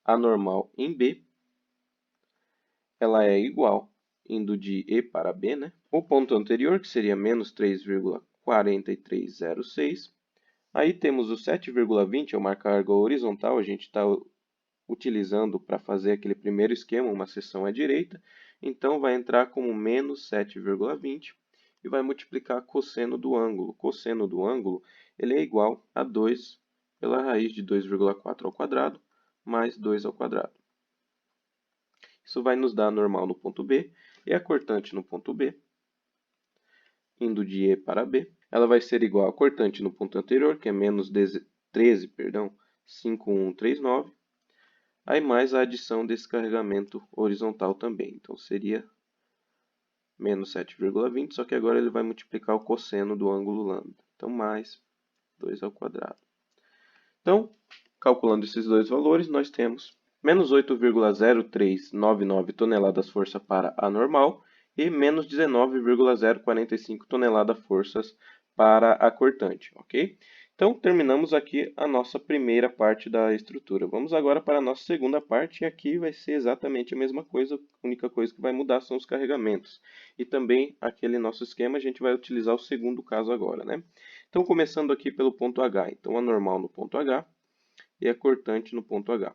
S1: a normal em B, ela é igual, indo de E para B, né? O ponto anterior, que seria menos 3,4306. Aí temos o 7,20, é uma carga horizontal, a gente está utilizando para fazer aquele primeiro esquema, uma seção à direita. Então, vai entrar como menos 7,20 e vai multiplicar cosseno do ângulo. Cosseno do ângulo ele é igual a 2 pela raiz de 2,4 ao quadrado mais 2 ao quadrado. Isso vai nos dar a normal no ponto B e a cortante no ponto B, indo de E para B. Ela vai ser igual à cortante no ponto anterior, que é menos 13,5139. Aí mais a adição desse carregamento horizontal também. Então, seria menos 7,20, só que agora ele vai multiplicar o cosseno do ângulo lambda. Então, mais 2 ao quadrado. Então, calculando esses dois valores, nós temos menos 8,0399 toneladas-força para a normal e menos 19,045 toneladas-forças para a cortante, ok? Então, terminamos aqui a nossa primeira parte da estrutura. Vamos agora para a nossa segunda parte, e aqui vai ser exatamente a mesma coisa, a única coisa que vai mudar são os carregamentos. E também, aquele nosso esquema, a gente vai utilizar o segundo caso agora, né? Então, começando aqui pelo ponto H. Então, a normal no ponto H e a cortante no ponto H.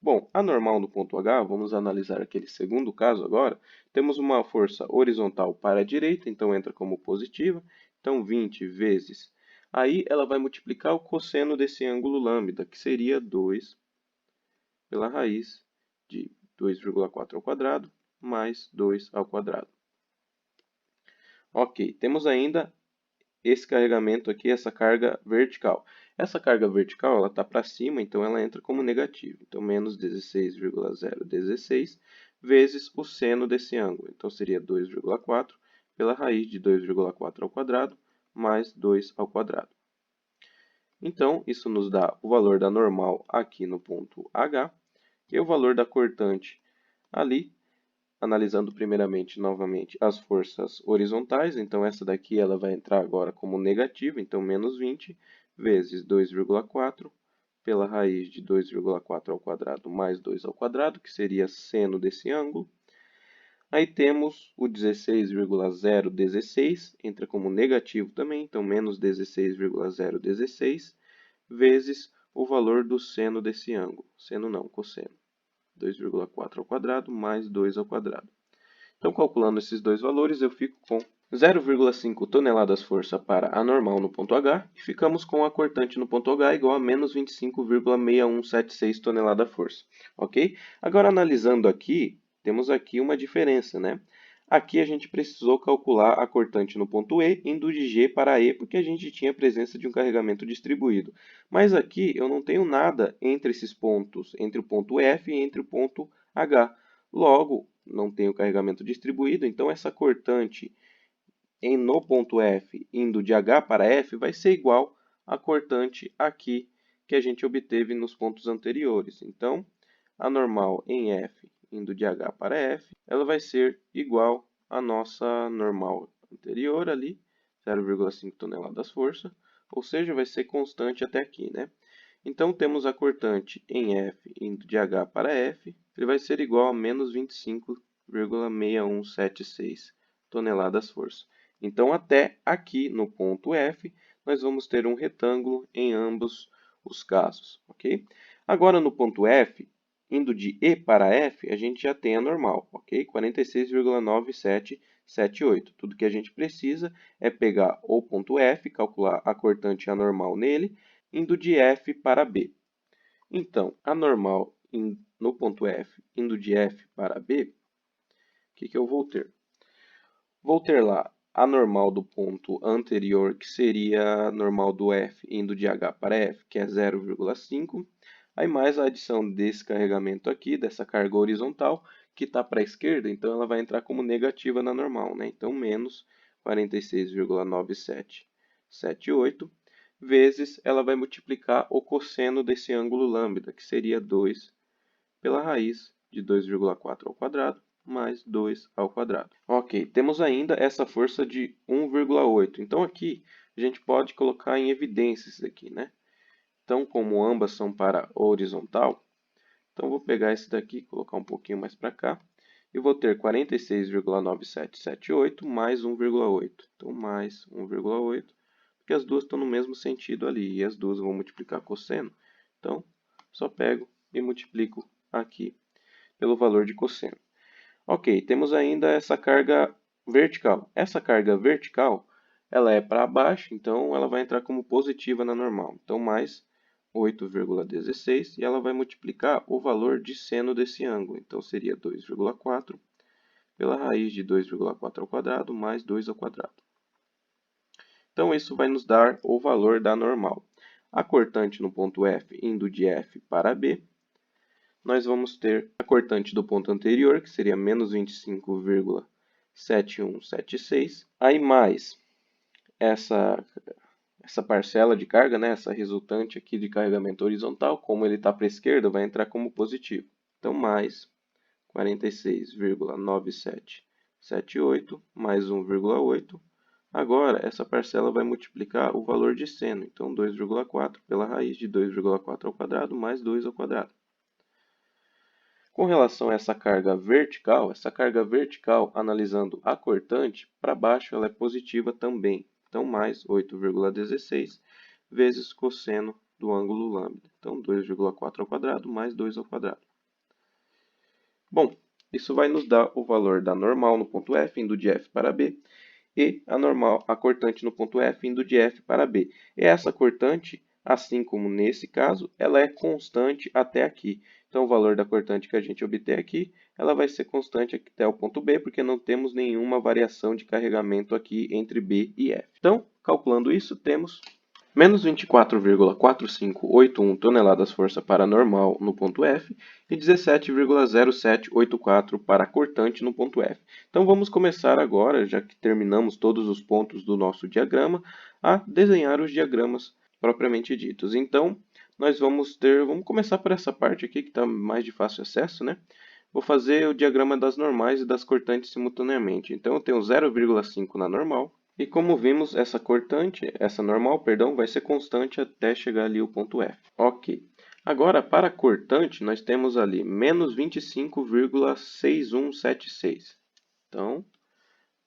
S1: Bom, a normal no ponto H, vamos analisar aquele segundo caso agora. Temos uma força horizontal para a direita, então entra como positiva. Então, 20 vezes. Aí, ela vai multiplicar o cosseno desse ângulo lambda, que seria 2 pela raiz de 2,4 ao quadrado mais 2 ao quadrado. Ok, temos ainda esse carregamento aqui, essa carga vertical. Essa carga vertical ela está para cima, então ela entra como negativa. Então, menos 16,016 vezes o seno desse ângulo. Então, seria 2,4 pela raiz de 2,4 ao quadrado mais 2 ao quadrado. Então, isso nos dá o valor da normal aqui no ponto H e o valor da cortante ali, analisando primeiramente, novamente, as forças horizontais. Então, essa daqui ela vai entrar agora como negativa, então menos 20 vezes 2,4 pela raiz de 2,4 ao quadrado mais 2 ao quadrado, que seria seno desse ângulo. Aí temos o 16,016, entra como negativo também, então menos 16,016 vezes o valor do seno desse ângulo. Seno não, cosseno. 2,4 ao quadrado mais 2 ao quadrado. Então, calculando esses dois valores, eu fico com 0,5 toneladas-força para a normal no ponto H e ficamos com a cortante no ponto H igual a menos 25,6176 tonelada-força. Ok? Agora, analisando aqui, temos aqui uma diferença, né? Aqui a gente precisou calcular a cortante no ponto E, indo de G para E, porque a gente tinha a presença de um carregamento distribuído. Mas aqui eu não tenho nada entre esses pontos, entre o ponto F e entre o ponto H. Logo, não tenho carregamento distribuído, então essa cortante no ponto F, indo de H para F, vai ser igual à cortante aqui, que a gente obteve nos pontos anteriores. Então, a normal em F, indo de H para F, ela vai ser igual à nossa normal anterior ali, 0,5 toneladas-força, ou seja, vai ser constante até aqui, né? Então, temos a cortante em F indo de H para F, ele vai ser igual a menos 25,6176 toneladas-força. Então, até aqui no ponto F, nós vamos ter um retângulo em ambos os casos, ok? Agora, no ponto F, indo de E para F, a gente já tem a normal, ok? 46,9778. Tudo que a gente precisa é pegar o ponto F, calcular a cortante e a normal nele, indo de F para B. Então, a normal no ponto F, indo de F para B, o que eu vou ter? Vou ter lá a normal do ponto anterior, que seria a normal do F indo de H para F, que é 0,5. Aí mais a adição desse carregamento aqui, dessa carga horizontal, que está para a esquerda, então ela vai entrar como negativa na normal, né? Então, menos 46,9778, vezes ela vai multiplicar o cosseno desse ângulo lambda, que seria 2 pela raiz de 2,4 ao quadrado, mais 2 ao quadrado. Ok, temos ainda essa força de 1,8. Então, aqui a gente pode colocar em evidência isso aqui, né? Então, como ambas são para horizontal, então vou pegar esse daqui, colocar um pouquinho mais para cá, e vou ter 46,9778 mais 1,8. Então, mais 1,8, porque as duas estão no mesmo sentido ali, e as duas vão multiplicar cosseno. Então, só pego e multiplico aqui pelo valor de cosseno. Ok, temos ainda essa carga vertical. Essa carga vertical, ela é para baixo, então ela vai entrar como positiva na normal. Então, mais 8,16 e ela vai multiplicar o valor de seno desse ângulo. Então, seria 2,4 pela raiz de 2,4 ao quadrado mais 2 ao quadrado. Então, isso vai nos dar o valor da normal. A cortante no ponto F indo de F para B, nós vamos ter a cortante do ponto anterior, que seria menos 25,7176. Aí mais essa parcela de carga, né, essa resultante aqui de carregamento horizontal, como ele está para a esquerda, vai entrar como positivo. Então, mais 46,9778 mais 1,8. Agora, essa parcela vai multiplicar o valor de seno. Então, 2,4 pela raiz de 2,4 ao quadrado mais 2 ao quadrado. Com relação a essa carga vertical, analisando a cortante, para baixo ela é positiva também. Então, mais 8,16 vezes cosseno do ângulo lambda. Então, 2,4 ao quadrado mais 2 ao quadrado. Bom, isso vai nos dar o valor da normal no ponto F, indo de F para B, e a cortante no ponto F, indo de F para B. E essa cortante, assim como nesse caso, ela é constante até aqui. Então, o valor da cortante que a gente obter aqui, ela vai ser constante até o ponto B, porque não temos nenhuma variação de carregamento aqui entre B e F. Então, calculando isso, temos menos 24,4581 toneladas-força para normal no ponto F e 17,0784 para cortante no ponto F. Então vamos começar agora, já que terminamos todos os pontos do nosso diagrama, a desenhar os diagramas propriamente ditos. Então, vamos começar por essa parte aqui que está mais de fácil acesso, né? Vou fazer o diagrama das normais e das cortantes simultaneamente. Então eu tenho 0,5 na normal. E como vimos, essa normal, perdão, vai ser constante até chegar ali o ponto F. Ok. Agora, para a cortante, nós temos ali menos 25,6176. Então,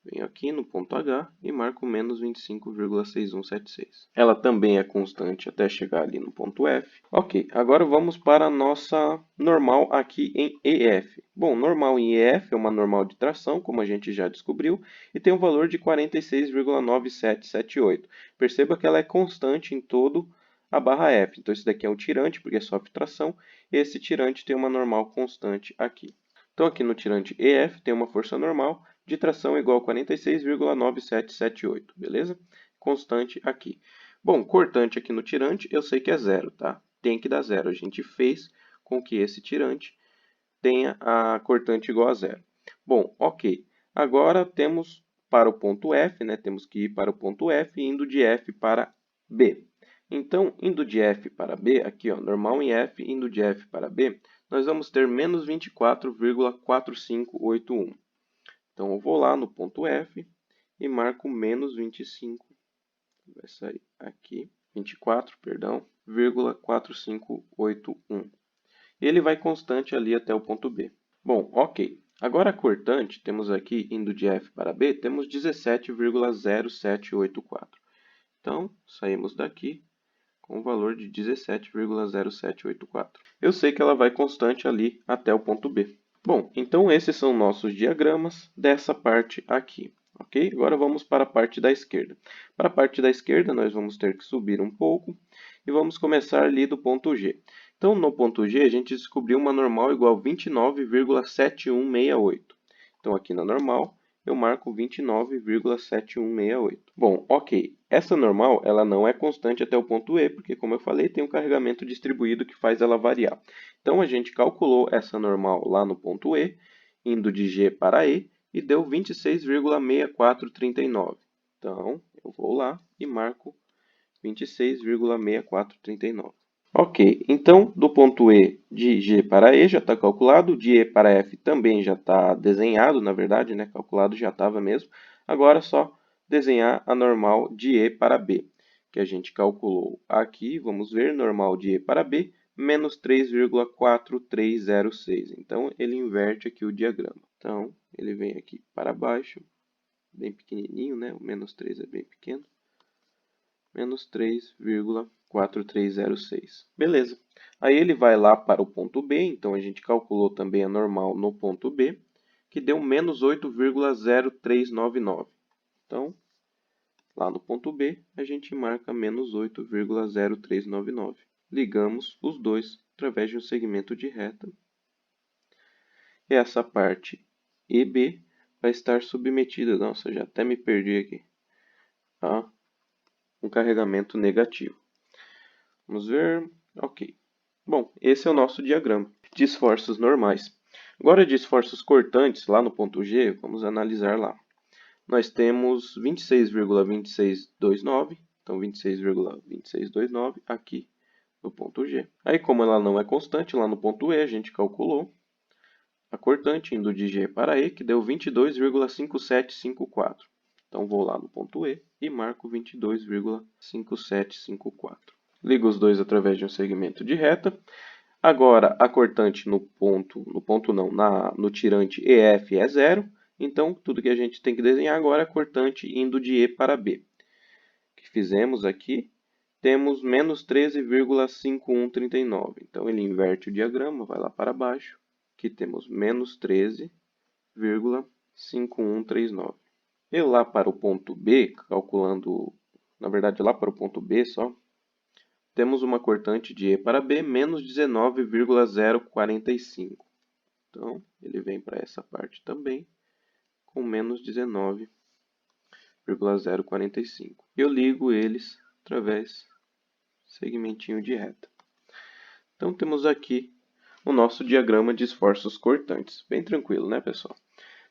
S1: venho aqui no ponto H e marco menos 25,6176. Ela também é constante até chegar ali no ponto F. Ok, agora vamos para a nossa normal aqui em EF. Bom, normal em EF é uma normal de tração, como a gente já descobriu, e tem um valor de 46,9778. Perceba que ela é constante em todo a barra F. Então, esse daqui é um tirante, porque sofre tração, e esse tirante tem uma normal constante aqui. Então, aqui no tirante EF tem uma força normal de tração igual a 46,9778, beleza? Constante aqui. Bom, cortante aqui no tirante, eu sei que é zero, tá? Tem que dar zero. A gente fez com que esse tirante tenha a cortante igual a zero. Bom, ok. Agora temos para o ponto F, né? Temos que ir para o ponto F indo de F para B. Então, indo de F para B, aqui ó, normal em F, indo de F para B, nós vamos ter menos 24,4581. Então, eu vou lá no ponto F e marco menos 25, vai sair aqui, 24, perdão, 4581. Ele vai constante ali até o ponto B. Bom, ok. Agora a cortante, temos aqui, indo de F para B, temos 17,0784. Então, saímos daqui com o valor de 17,0784. Eu sei que ela vai constante ali até o ponto B. Bom, então esses são nossos diagramas dessa parte aqui. Ok? Agora vamos para a parte da esquerda. Para a parte da esquerda, nós vamos ter que subir um pouco e vamos começar ali do ponto G. Então, no ponto G, a gente descobriu uma normal igual a 29,7168. Então, aqui na normal, eu marco 29,7168. Bom, ok. Essa normal ela não é constante até o ponto E, porque, como eu falei, tem um carregamento distribuído que faz ela variar. Então, a gente calculou essa normal lá no ponto E, indo de G para E, e deu 26,6439. Então, eu vou lá e marco 26,6439. Ok, então do ponto E de G para E já está calculado, de E para F também já está desenhado, na verdade, né? Calculado já estava mesmo. Agora é só desenhar a normal de E para B, que a gente calculou aqui, vamos ver, normal de E para B, menos 3,4306. Então, ele inverte aqui o diagrama. Então, ele vem aqui para baixo, bem pequenininho, né? O menos 3 é bem pequeno. Menos 3,4306. Beleza. Aí ele vai lá para o ponto B, então a gente calculou também a normal no ponto B, que deu menos 8,0399. Então, lá no ponto B, a gente marca menos 8,0399. Ligamos os dois através de um segmento de reta. E essa parte EB vai estar submetida, nossa, já até me perdi aqui, a um carregamento negativo. Vamos ver. Ok. Bom, esse é o nosso diagrama de esforços normais. Agora, de esforços cortantes, lá no ponto G, vamos analisar lá. Nós temos 26,2629, então 26,2629 aqui no ponto G. Aí, como ela não é constante, lá no ponto E, a gente calculou a cortante indo de G para E, que deu 22,5754. Então, vou lá no ponto E e marco 22,5754. Ligo os dois através de um segmento de reta. Agora, a cortante no tirante EF é zero. Então, tudo que a gente tem que desenhar agora é a cortante indo de E para B. O que fizemos aqui? Temos menos 13,5139. Então, ele inverte o diagrama, vai lá para baixo. Aqui temos menos 13,5139. E lá para o ponto B, calculando, na verdade, lá para o ponto B só, temos uma cortante de E para B, menos 19,045. Então, ele vem para essa parte também, com menos 19,045. Eu ligo eles através do segmentinho de reta. Então, temos aqui o nosso diagrama de esforços cortantes. Bem tranquilo, né, pessoal?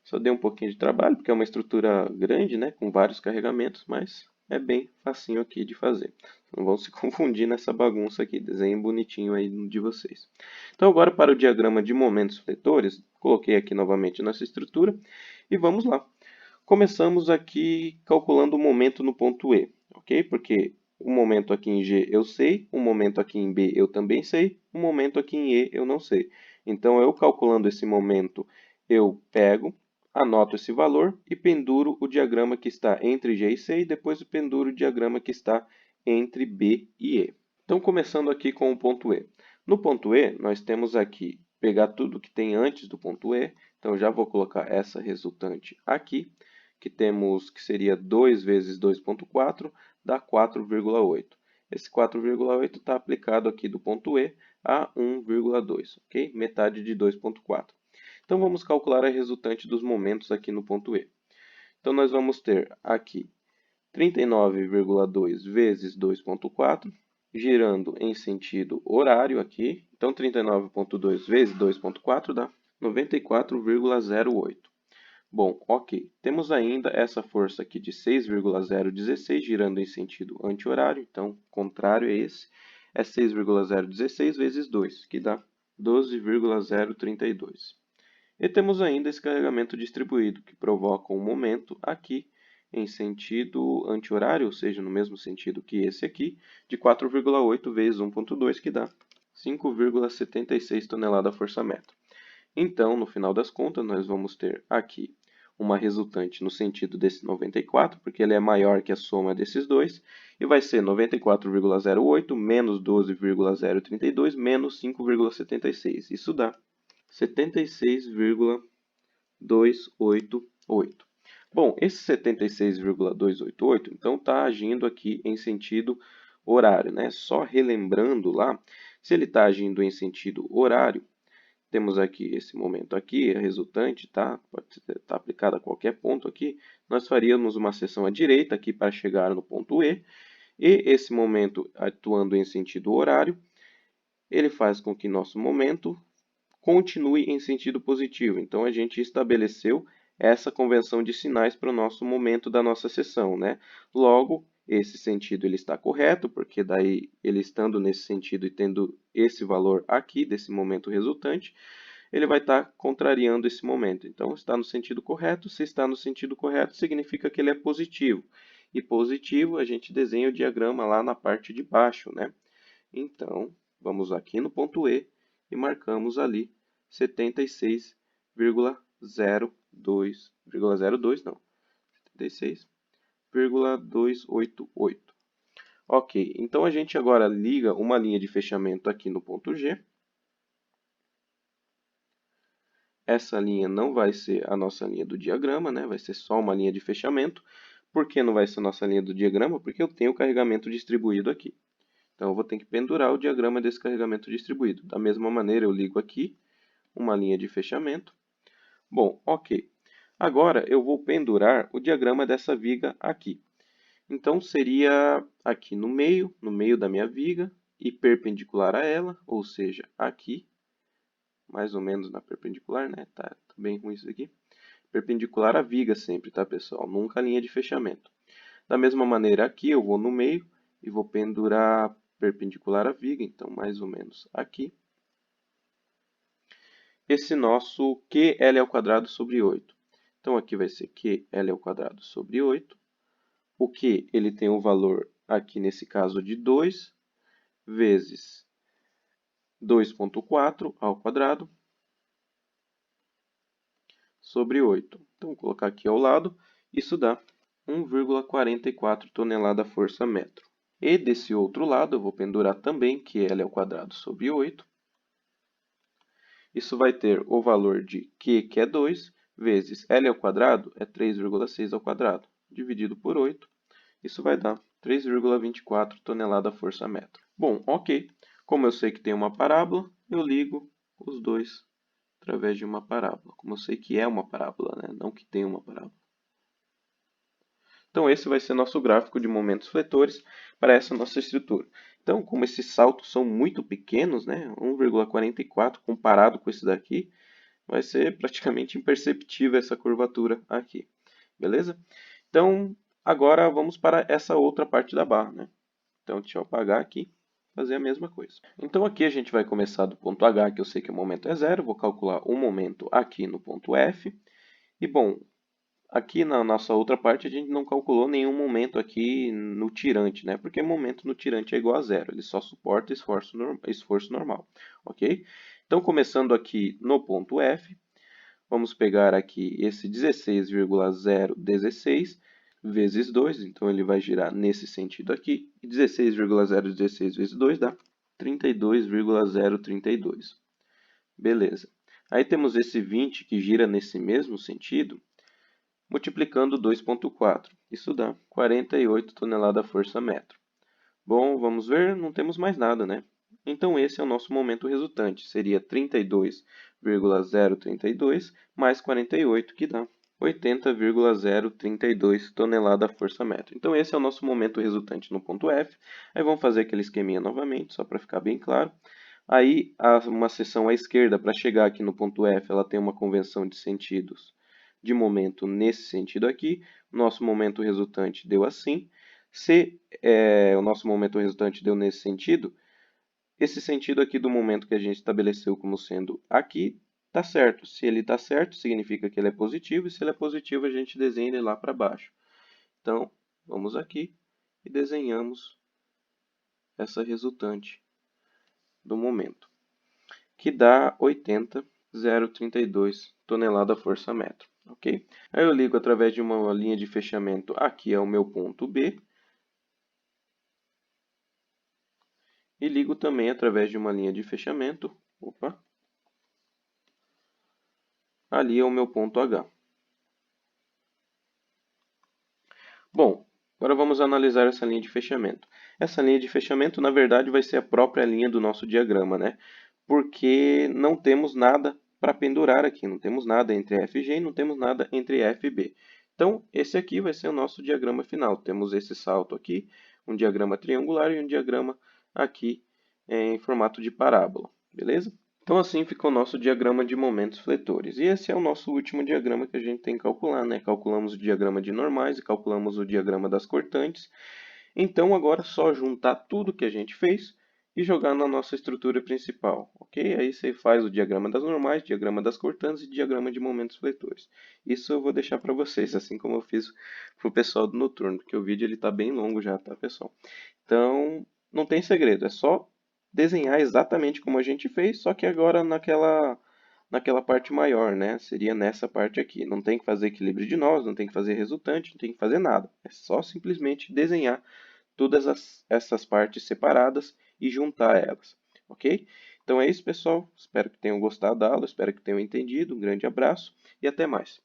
S1: Só deu um pouquinho de trabalho, porque é uma estrutura grande, né, com vários carregamentos, mas é bem facinho aqui de fazer. Não vão se confundir nessa bagunça aqui, desenho bonitinho aí de vocês. Então agora para o diagrama de momentos fletores, coloquei aqui novamente nossa estrutura e vamos lá. Começamos aqui calculando o momento no ponto E, ok? Porque o momento aqui em G eu sei, o momento aqui em B eu também sei, o momento aqui em E eu não sei. Então eu calculando esse momento, eu pego, anoto esse valor e penduro o diagrama que está entre G e C e depois eu penduro o diagrama que está entre B e E. Então, começando aqui com o ponto E. No ponto E, nós temos aqui, pegar tudo que tem antes do ponto E. Então, já vou colocar essa resultante aqui, que temos que seria 2 vezes 2,4, dá 4,8. Esse 4,8 está aplicado aqui do ponto E a 1,2, ok? Metade de 2,4. Então, vamos calcular a resultante dos momentos aqui no ponto E. Então, nós vamos ter aqui 39,2 vezes 2,4, girando em sentido horário aqui. Então, 39,2 vezes 2,4 dá 94,08. Bom, ok. Temos ainda essa força aqui de 6,016 girando em sentido anti-horário, então, contrário a esse, é 6,016 vezes 2, que dá 12,032. E temos ainda esse carregamento distribuído, que provoca um momento aqui em sentido anti-horário, ou seja, no mesmo sentido que esse aqui, de 4,8 vezes 1,2, que dá 5,76 tonelada-força-metro. Então, no final das contas, nós vamos ter aqui uma resultante no sentido desse 94, porque ele é maior que a soma desses dois, e vai ser 94,08 menos 12,032 menos 5,76. Isso dá 76,288. Bom, esse 76,288, então, está agindo aqui em sentido horário, né? Só relembrando lá, se ele está agindo em sentido horário, temos aqui esse momento aqui, a resultante, tá? Pode estar aplicada a qualquer ponto aqui. Nós faríamos uma seção à direita aqui para chegar no ponto E, e esse momento atuando em sentido horário, ele faz com que nosso momento continue em sentido positivo. Então, a gente estabeleceu essa convenção de sinais para o nosso momento da nossa seção, né? Logo, esse sentido ele está correto, porque daí ele estando nesse sentido e tendo esse valor aqui desse momento resultante, ele vai estar contrariando esse momento. Então, está no sentido correto. Se está no sentido correto, significa que ele é positivo. E positivo, a gente desenha o diagrama lá na parte de baixo, né? Então, vamos aqui no ponto E e marcamos ali 76,02, não, 76,288. Ok, então a gente agora liga uma linha de fechamento aqui no ponto G. Essa linha não vai ser a nossa linha do diagrama, né? Vai ser só uma linha de fechamento. Por que não vai ser a nossa linha do diagrama? Porque eu tenho o carregamento distribuído aqui. Então, eu vou ter que pendurar o diagrama desse carregamento distribuído. Da mesma maneira, eu ligo aqui uma linha de fechamento. Bom, ok. Agora, eu vou pendurar o diagrama dessa viga aqui. Então, seria aqui no meio da minha viga, e perpendicular a ela, ou seja, aqui, mais ou menos na perpendicular, né? Tá bem ruim isso aqui. Perpendicular à viga sempre, tá, pessoal? Nunca a linha de fechamento. Da mesma maneira, aqui eu vou no meio e vou pendurar perpendicular à viga, então mais ou menos aqui. Esse nosso QL ao quadrado sobre 8. Então, aqui vai ser QL ao quadrado sobre 8. O Q ele tem o valor, aqui nesse caso, de 2 vezes 2,4 ao quadrado sobre 8. Então, vou colocar aqui ao lado. Isso dá 1,44 tonelada força metro. E desse outro lado, eu vou pendurar também QL ao quadrado sobre 8. Isso vai ter o valor de Q, que é 2, vezes L ao quadrado, é 3,6 ao quadrado, dividido por 8. Isso vai dar 3,24 tonelada força metro. Bom, ok. Como eu sei que tem uma parábola, eu ligo os dois através de uma parábola. Como eu sei que é uma parábola, né? Não que tem uma parábola. Então, esse vai ser nosso gráfico de momentos fletores para essa nossa estrutura. Então, como esses saltos são muito pequenos, né, 1,44 comparado com esse daqui, vai ser praticamente imperceptível essa curvatura aqui. Beleza? Então, agora vamos para essa outra parte da barra, né? Então, deixa eu apagar aqui, fazer a mesma coisa. Então, aqui a gente vai começar do ponto H, que eu sei que o momento é 0, vou calcular o momento aqui no ponto F. E, bom, aqui na nossa outra parte a gente não calculou nenhum momento aqui no tirante, né? Porque momento no tirante é igual a 0, ele só suporta esforço normal, ok? Então, começando aqui no ponto F, vamos pegar aqui esse 16,016 vezes 2, então ele vai girar nesse sentido aqui, e 16,016 vezes 2 dá 32,032. Beleza. Aí temos esse 20 que gira nesse mesmo sentido, multiplicando 2,4. Isso dá 48 toneladas força metro. Bom, vamos ver, não temos mais nada, né? Então, esse é o nosso momento resultante. Seria 32,032 mais 48, que dá 80,032 tonelada força metro. Então, esse é o nosso momento resultante no ponto F. Aí, vamos fazer aquele esqueminha novamente, só para ficar bem claro. Aí, uma seção à esquerda, para chegar aqui no ponto F, ela tem uma convenção de sentidos de momento nesse sentido aqui, o nosso momento resultante deu assim. Se o nosso momento resultante deu nesse sentido, esse sentido aqui do momento que a gente estabeleceu como sendo aqui, está certo. Se ele está certo, significa que ele é positivo, e se ele é positivo, a gente desenha ele lá para baixo. Então, vamos aqui e desenhamos essa resultante do momento, que dá 80,032 tonelada-força-metro. Ok? Aí eu ligo através de uma linha de fechamento, aqui é o meu ponto B, e ligo também através de uma linha de fechamento, ali é o meu ponto H. Bom, agora vamos analisar essa linha de fechamento. Essa linha de fechamento, na verdade, vai ser a própria linha do nosso diagrama, né? Porque não temos nada para pendurar aqui, não temos nada entre FG e não temos nada entre FB. Então, esse aqui vai ser o nosso diagrama final. Temos esse salto aqui, um diagrama triangular e um diagrama aqui em formato de parábola, beleza? Então assim fica o nosso diagrama de momentos fletores. E esse é o nosso último diagrama que a gente tem que calcular, né? Calculamos o diagrama de normais e calculamos o diagrama das cortantes. Então agora é só juntar tudo que a gente fez e jogar na nossa estrutura principal, ok? Aí você faz o diagrama das normais, diagrama das cortantes e diagrama de momentos fletores. Isso eu vou deixar para vocês, assim como eu fiz para o pessoal do noturno, porque o vídeo está bem longo já, tá, pessoal? Então, não tem segredo, é só desenhar exatamente como a gente fez, só que agora naquela parte maior, né? Seria nessa parte aqui. Não tem que fazer equilíbrio de nós, não tem que fazer resultante, não tem que fazer nada. É só simplesmente desenhar todas essas partes separadas e juntar elas, ok? Então é isso, pessoal. Espero que tenham gostado da aula, espero que tenham entendido. Um grande abraço e até mais.